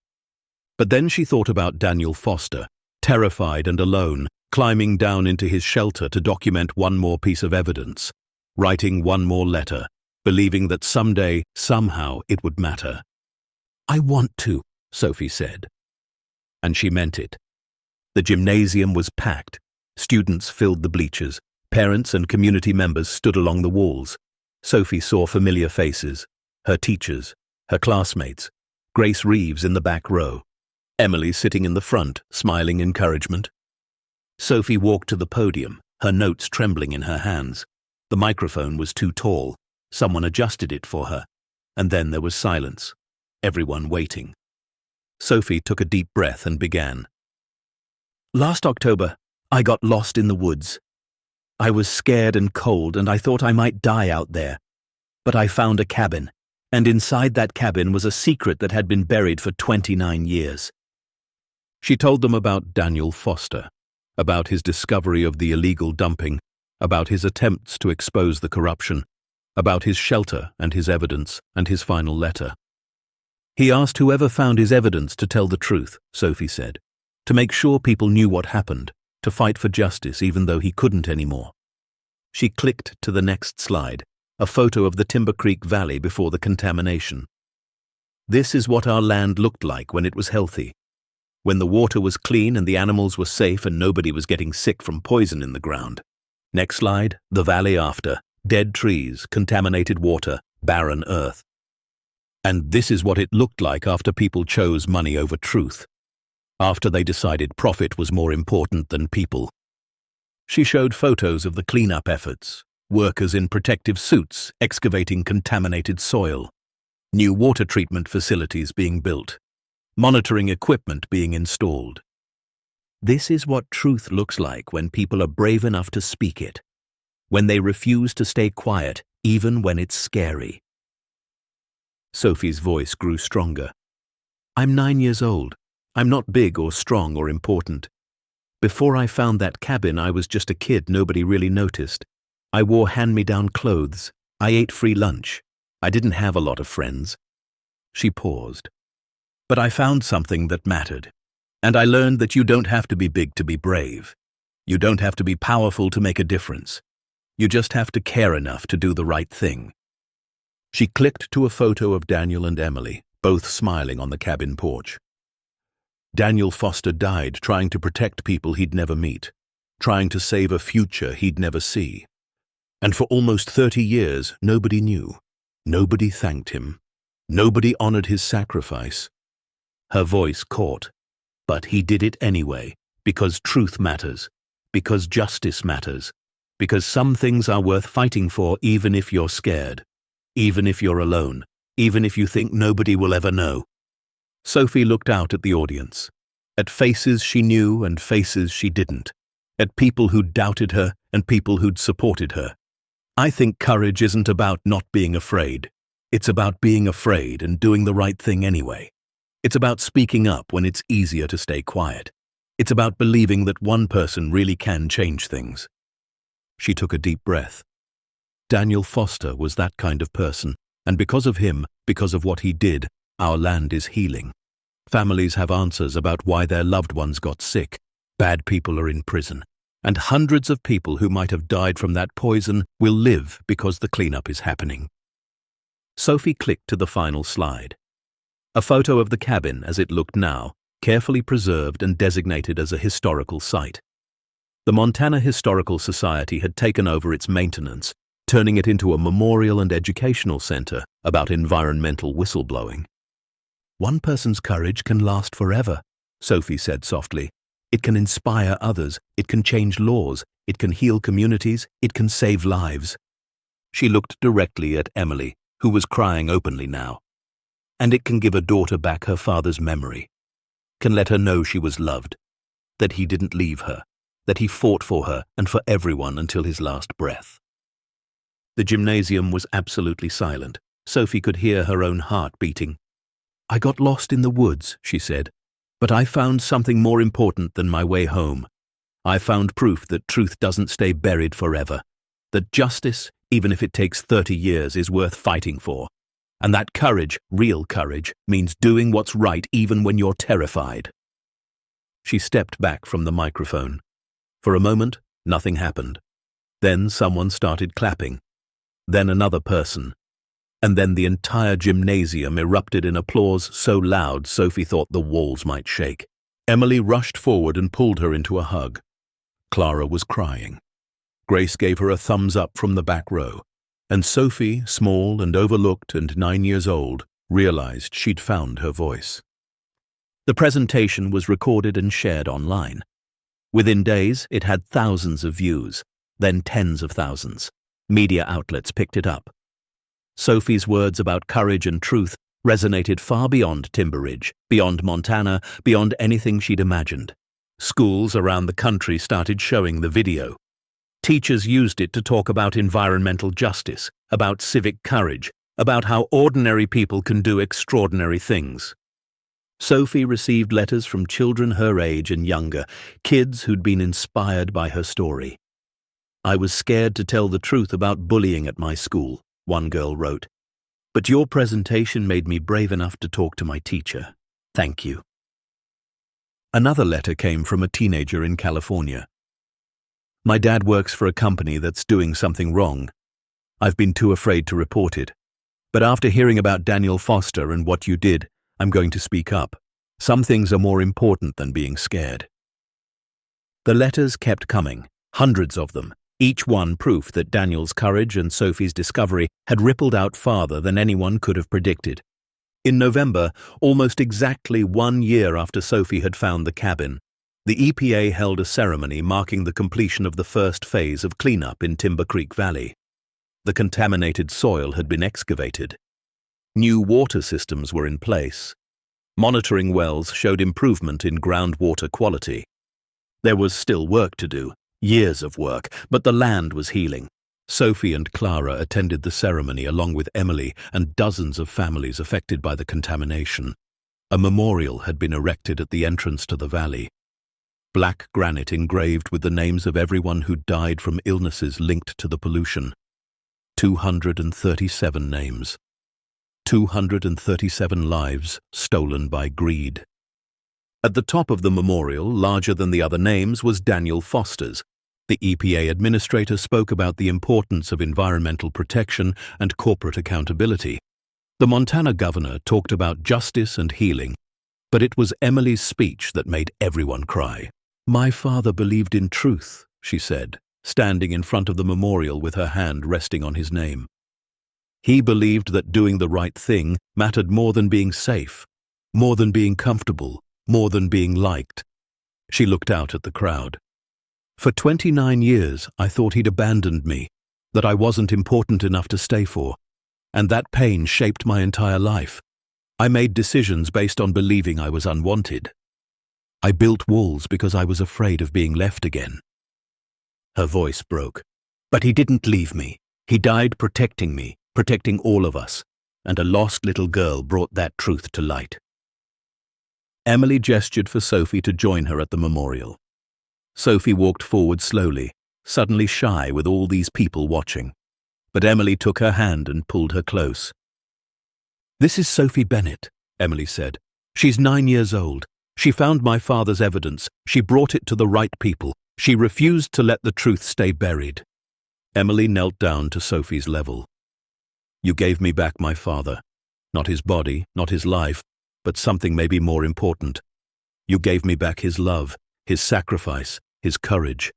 But then she thought about Daniel Foster, terrified and alone, climbing down into his shelter to document one more piece of evidence, writing one more letter, believing that someday, somehow, it would matter. "I want to," Sophie said. And she meant it. The gymnasium was packed. Students filled the bleachers. Parents and community members stood along the walls. Sophie saw familiar faces, her teachers, her classmates, Grace Reeves in the back row, Emily sitting in the front, smiling encouragement. Sophie walked to the podium, her notes trembling in her hands. The microphone was too tall. Someone adjusted it for her. And then there was silence, everyone waiting. Sophie took a deep breath and began. "Last October, I got lost in the woods. I was scared and cold, and I thought I might die out there. But I found a cabin, and inside that cabin was a secret that had been buried for 29 years. She told them about Daniel Foster, about his discovery of the illegal dumping, about his attempts to expose the corruption, about his shelter and his evidence and his final letter. He asked whoever found his evidence to tell the truth, Sophie said, to make sure people knew what happened, to fight for justice even though he couldn't anymore. She clicked to the next slide, a photo of the Timber Creek Valley before the contamination. This is what our land looked like when it was healthy, when the water was clean and the animals were safe and nobody was getting sick from poison in the ground. Next slide, the valley after, dead trees, contaminated water, barren earth. And this is what it looked like after people chose money over truth, after they decided profit was more important than people. She showed photos of the cleanup efforts, workers in protective suits excavating contaminated soil, new water treatment facilities being built, monitoring equipment being installed. This is what truth looks like when people are brave enough to speak it, when they refuse to stay quiet even when it's scary. Sophie's voice grew stronger. "I'm 9 years old. I'm not big or strong or important. Before I found that cabin, I was just a kid nobody really noticed. I wore hand-me-down clothes. I ate free lunch. I didn't have a lot of friends." She paused. "But I found something that mattered. And I learned that you don't have to be big to be brave. You don't have to be powerful to make a difference. You just have to care enough to do the right thing." She clicked to a photo of Daniel and Emily, both smiling on the cabin porch. Daniel Foster died trying to protect people he'd never meet, trying to save a future he'd never see. And for almost 30 years, nobody knew. Nobody thanked him. Nobody honored his sacrifice. Her voice caught. But he did it anyway, because truth matters, because justice matters, because some things are worth fighting for even if you're scared, even if you're alone, even if you think nobody will ever know. Sophie looked out at the audience, at faces she knew and faces she didn't, at people who doubted her, and people who'd supported her. I think courage isn't about not being afraid. It's about being afraid and doing the right thing anyway. It's about speaking up when it's easier to stay quiet. It's about believing that one person really can change things. She took a deep breath. Daniel Foster was that kind of person, and because of him, because of what he did, our land is healing. Families have answers about why their loved ones got sick. Bad people are in prison. And hundreds of people who might have died from that poison will live because the cleanup is happening. Sophie clicked to the final slide. A photo of the cabin as it looked now, carefully preserved and designated as a historical site. The Montana Historical Society had taken over its maintenance, turning it into a memorial and educational center about environmental whistleblowing. One person's courage can last forever, Sophie said softly. It can inspire others, it can change laws, it can heal communities, it can save lives. She looked directly at Emily, who was crying openly now. And it can give a daughter back her father's memory, can let her know she was loved, that he didn't leave her, that he fought for her and for everyone until his last breath. The gymnasium was absolutely silent. Sophie could hear her own heart beating. I got lost in the woods, she said, but I found something more important than my way home. I found proof that truth doesn't stay buried forever, that justice, even if it takes 30 years, is worth fighting for. And that courage, real courage, means doing what's right even when you're terrified. She stepped back from the microphone. For a moment, nothing happened. Then someone started clapping. Then another person. And then the entire gymnasium erupted in applause so loud Sophie thought the walls might shake. Emily rushed forward and pulled her into a hug. Clara was crying. Grace gave her a thumbs up from the back row. And Sophie, small and overlooked and 9 years old, realized she'd found her voice. The presentation was recorded and shared online. Within days, it had thousands of views, then tens of thousands. Media outlets picked it up. Sophie's words about courage and truth resonated far beyond Timber Ridge, beyond Montana, beyond anything she'd imagined. Schools around the country started showing the video. Teachers used it to talk about environmental justice, about civic courage, about how ordinary people can do extraordinary things. Sophie received letters from children her age and younger, kids who'd been inspired by her story. I was scared to tell the truth about bullying at my school, one girl wrote. But your presentation made me brave enough to talk to my teacher. Thank you. Another letter came from a teenager in California. My dad works for a company that's doing something wrong. I've been too afraid to report it. But after hearing about Daniel Foster and what you did, I'm going to speak up. Some things are more important than being scared. The letters kept coming, hundreds of them, each one proof that Daniel's courage and Sophie's discovery had rippled out farther than anyone could have predicted. In November, almost exactly 1 year after Sophie had found the cabin, the EPA held a ceremony marking the completion of the first phase of cleanup in Timber Creek Valley. The contaminated soil had been excavated. New water systems were in place. Monitoring wells showed improvement in groundwater quality. There was still work to do, years of work, but the land was healing. Sophie and Clara attended the ceremony along with Emily and dozens of families affected by the contamination. A memorial had been erected at the entrance to the valley. Black granite engraved with the names of everyone who died from illnesses linked to the pollution. 237 names. 237 lives stolen by greed. At the top of the memorial, larger than the other names, was Daniel Foster's. The EPA administrator spoke about the importance of environmental protection and corporate accountability. The Montana governor talked about justice and healing, but it was Emily's speech that made everyone cry. My father believed in truth, she said, standing in front of the memorial with her hand resting on his name. He believed that doing the right thing mattered more than being safe, more than being comfortable, more than being liked. She looked out at the crowd. For 29 years, I thought he'd abandoned me, that I wasn't important enough to stay for, and that pain shaped my entire life. I made decisions based on believing I was unwanted. I built walls because I was afraid of being left again. Her voice broke. But he didn't leave me. He died protecting me, protecting all of us. And a lost little girl brought that truth to light. Emily gestured for Sophie to join her at the memorial. Sophie walked forward slowly, suddenly shy with all these people watching. But Emily took her hand and pulled her close. "This is Sophie Bennett," Emily said. "She's 9 years old. She found my father's evidence. She brought it to the right people. She refused to let the truth stay buried." Emily knelt down to Sophie's level. "You gave me back my father. Not his body, not his life, but something maybe more important. You gave me back his love, his sacrifice, his courage.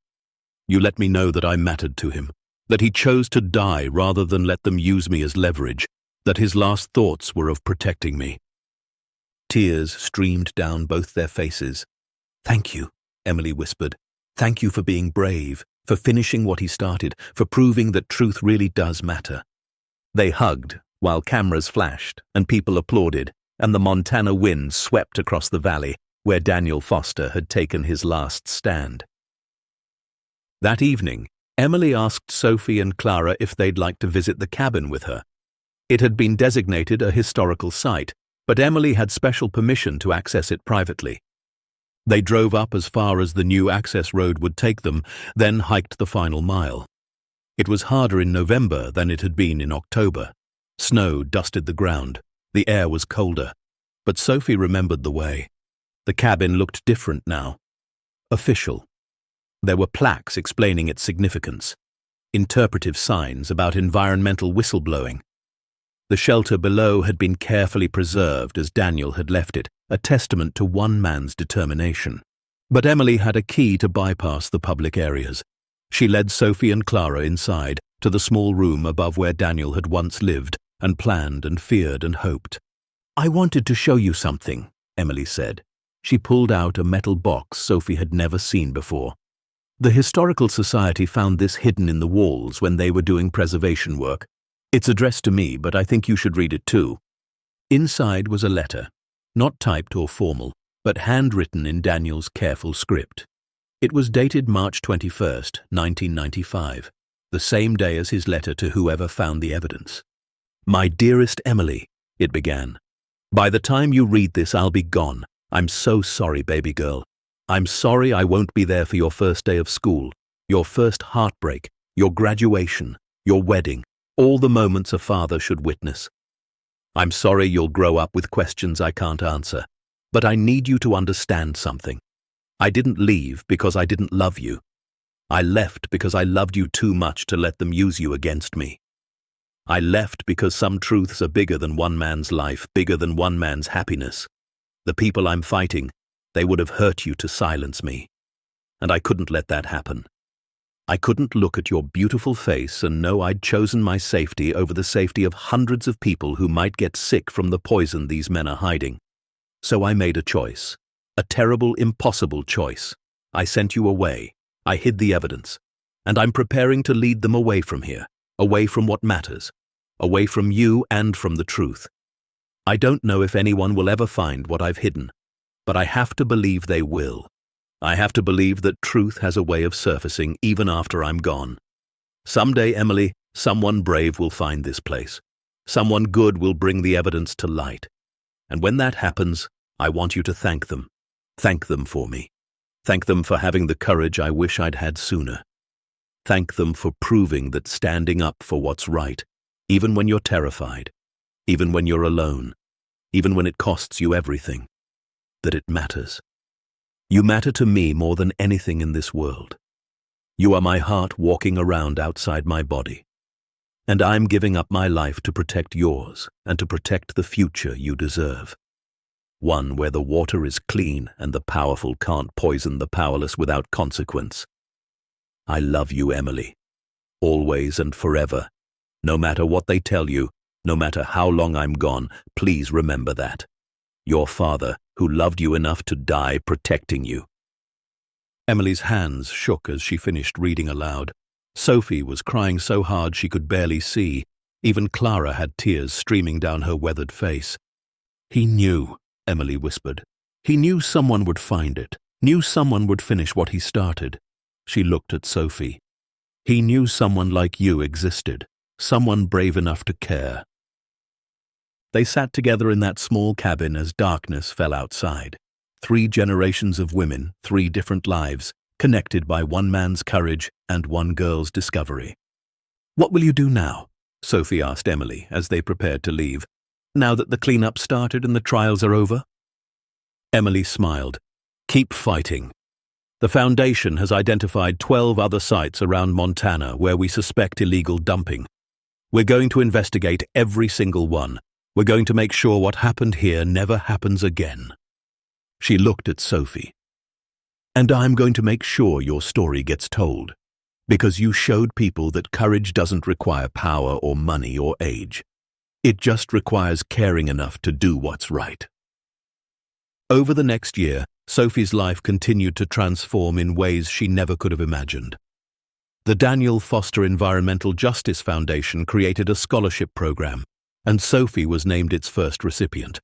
You let me know that I mattered to him, that he chose to die rather than let them use me as leverage, that his last thoughts were of protecting me." Tears streamed down both their faces. "Thank you," Emily whispered. "Thank you for being brave, for finishing what he started, for proving that truth really does matter." They hugged while cameras flashed and people applauded, and the Montana wind swept across the valley where Daniel Foster had taken his last stand. That evening, Emily asked Sophie and Clara if they'd like to visit the cabin with her. It had been designated a historical site, but Emily had special permission to access it privately. They drove up as far as the new access road would take them, then hiked the final mile. It was harder in November than it had been in October. Snow dusted the ground. The air was colder. But Sophie remembered the way. The cabin looked different now. Official. There were plaques explaining its significance. Interpretive signs about environmental whistleblowing. The shelter below had been carefully preserved as Daniel had left it, a testament to one man's determination. But Emily had a key to bypass the public areas. She led Sophie and Clara inside, to the small room above where Daniel had once lived, and planned and feared and hoped. "I wanted to show you something," Emily said. She pulled out a metal box Sophie had never seen before. The Historical Society found this hidden in the walls when they were doing preservation work. "It's addressed to me, but I think you should read it too." Inside was a letter, not typed or formal, but handwritten in Daniel's careful script. It was dated March 21st, 1995, the same day as his letter to whoever found the evidence. "My dearest Emily," it began. "By the time you read this, I'll be gone. I'm so sorry, baby girl. I'm sorry I won't be there for your first day of school, your first heartbreak, your graduation, your wedding, all the moments a father should witness. I'm sorry you'll grow up with questions I can't answer, but I need you to understand something. I didn't leave because I didn't love you. I left because I loved you too much to let them use you against me. I left because some truths are bigger than one man's life, bigger than one man's happiness. The people I'm fighting, they would have hurt you to silence me. And I couldn't let that happen. I couldn't look at your beautiful face and know I'd chosen my safety over the safety of hundreds of people who might get sick from the poison these men are hiding. So I made a choice. A terrible, impossible choice. I sent you away. I hid the evidence. And I'm preparing to lead them away from here, away from what matters, away from you and from the truth. I don't know if anyone will ever find what I've hidden, but I have to believe they will. I have to believe that truth has a way of surfacing even after I'm gone. Someday, Emily, someone brave will find this place. Someone good will bring the evidence to light. And when that happens, I want you to thank them. Thank them for me. Thank them for having the courage I wish I'd had sooner. Thank them for proving that standing up for what's right, even when you're terrified, even when you're alone, even when it costs you everything, that it matters. You matter to me more than anything in this world. You are my heart walking around outside my body. And I'm giving up my life to protect yours and to protect the future you deserve. One where the water is clean and the powerful can't poison the powerless without consequence. I love you, Emily. Always and forever. No matter what they tell you, no matter how long I'm gone, please remember that. Your father, who loved you enough to die protecting you. Emily's hands shook as she finished reading aloud. Sophie was crying so hard she could barely see. Even Clara had tears streaming down her weathered face. He knew, Emily whispered. He knew someone would find it, knew someone would finish what he started. She looked at Sophie. He knew someone like you existed, someone brave enough to care. They sat together in that small cabin as darkness fell outside. 3 generations of women, 3 different lives, connected by one man's courage and one girl's discovery. "What will you do now?" Sophie asked Emily as they prepared to leave. "Now that the cleanup started and the trials are over?" Emily smiled. "Keep fighting. The Foundation has identified 12 other sites around Montana where we suspect illegal dumping. We're going to investigate every single one. We're going to make sure what happened here never happens again." She looked at Sophie. "And I'm going to make sure your story gets told, because you showed people that courage doesn't require power or money or age. It just requires caring enough to do what's right." Over the next year, Sophie's life continued to transform in ways she never could have imagined. The Daniel Foster Environmental Justice Foundation created a scholarship program, and Sophie was named its first recipient.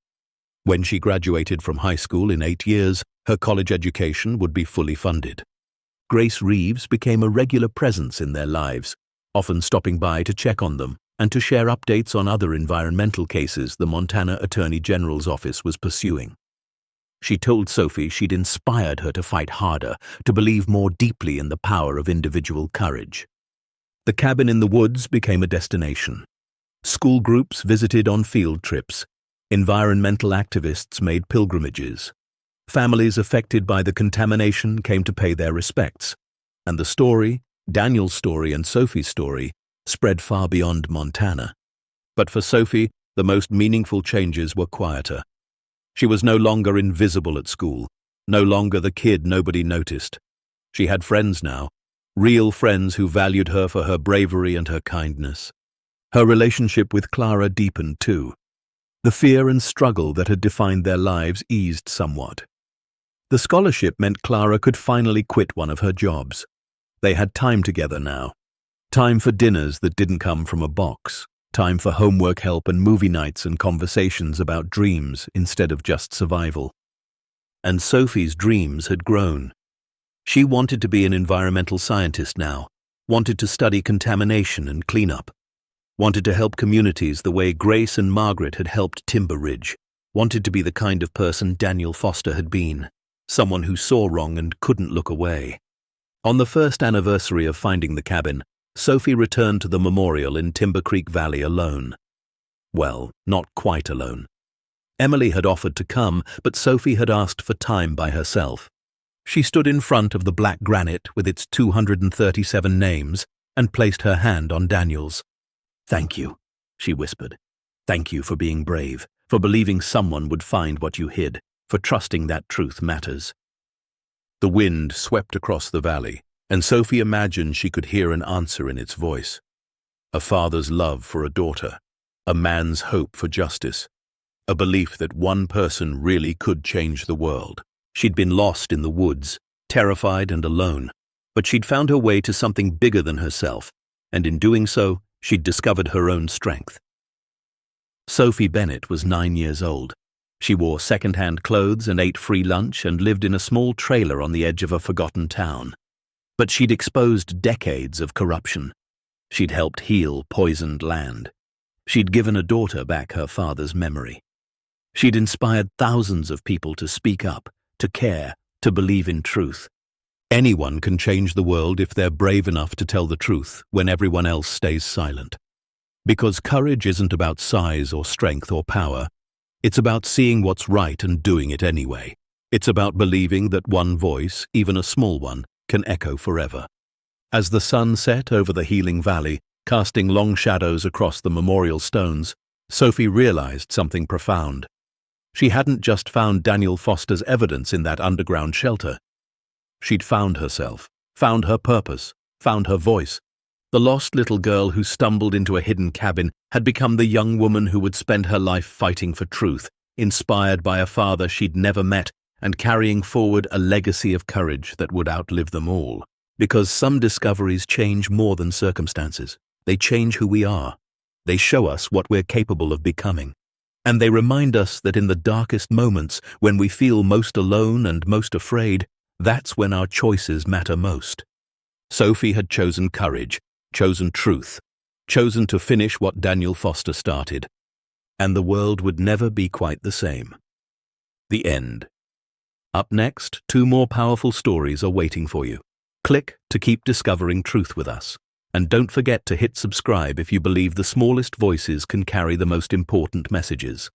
When she graduated from high school in 8 years, her college education would be fully funded. Grace Reeves became a regular presence in their lives, often stopping by to check on them and to share updates on other environmental cases the Montana Attorney General's office was pursuing. She told Sophie she'd inspired her to fight harder, to believe more deeply in the power of individual courage. The cabin in the woods became a destination. School groups visited on field trips. Environmental activists made pilgrimages. Families affected by the contamination came to pay their respects. And the story, Daniel's story and Sophie's story, spread far beyond Montana. But for Sophie, the most meaningful changes were quieter. She was no longer invisible at school, no longer the kid nobody noticed. She had friends now, real friends who valued her for her bravery and her kindness. Her relationship with Clara deepened too. The fear and struggle that had defined their lives eased somewhat. The scholarship meant Clara could finally quit one of her jobs. They had time together now. Time for dinners that didn't come from a box. Time for homework help and movie nights and conversations about dreams instead of just survival. And Sophie's dreams had grown. She wanted to be an environmental scientist now, wanted to study contamination and cleanup, wanted to help communities the way Grace and Margaret had helped Timber Ridge, wanted to be the kind of person Daniel Foster had been, someone who saw wrong and couldn't look away. On the first anniversary of finding the cabin, Sophie returned to the memorial in Timber Creek Valley alone. Well, not quite alone. Emily had offered to come, but Sophie had asked for time by herself. She stood in front of the black granite with its 237 names and placed her hand on Daniel's. "Thank you," she whispered. "Thank you for being brave, for believing someone would find what you hid, for trusting that truth matters." The wind swept across the valley, and Sophie imagined she could hear an answer in its voice. A father's love for a daughter, a man's hope for justice, a belief that one person really could change the world. She'd been lost in the woods, terrified and alone, but she'd found her way to something bigger than herself, and in doing so, she'd discovered her own strength. Sophie Bennett was 9 years old. She wore second-hand clothes and ate free lunch and lived in a small trailer on the edge of a forgotten town. But she'd exposed decades of corruption. She'd helped heal poisoned land. She'd given a daughter back her father's memory. She'd inspired thousands of people to speak up, to care, to believe in truth. Anyone can change the world if they're brave enough to tell the truth when everyone else stays silent. Because courage isn't about size or strength or power. It's about seeing what's right and doing it anyway. It's about believing that one voice, even a small one, can echo forever. As the sun set over the healing valley, casting long shadows across the memorial stones, Sophie realized something profound. She hadn't just found Daniel Foster's evidence in that underground shelter. She'd found herself, found her purpose, found her voice. The lost little girl who stumbled into a hidden cabin had become the young woman who would spend her life fighting for truth, inspired by a father she'd never met and carrying forward a legacy of courage that would outlive them all. Because some discoveries change more than circumstances. They change who we are. They show us what we're capable of becoming. And they remind us that in the darkest moments, when we feel most alone and most afraid, that's when our choices matter most. Sophie had chosen courage, chosen truth, chosen to finish what Daniel Foster started. And the world would never be quite the same. The end. Up next, 2 more powerful stories are waiting for you. Click to keep discovering truth with us. And don't forget to hit subscribe if you believe the smallest voices can carry the most important messages.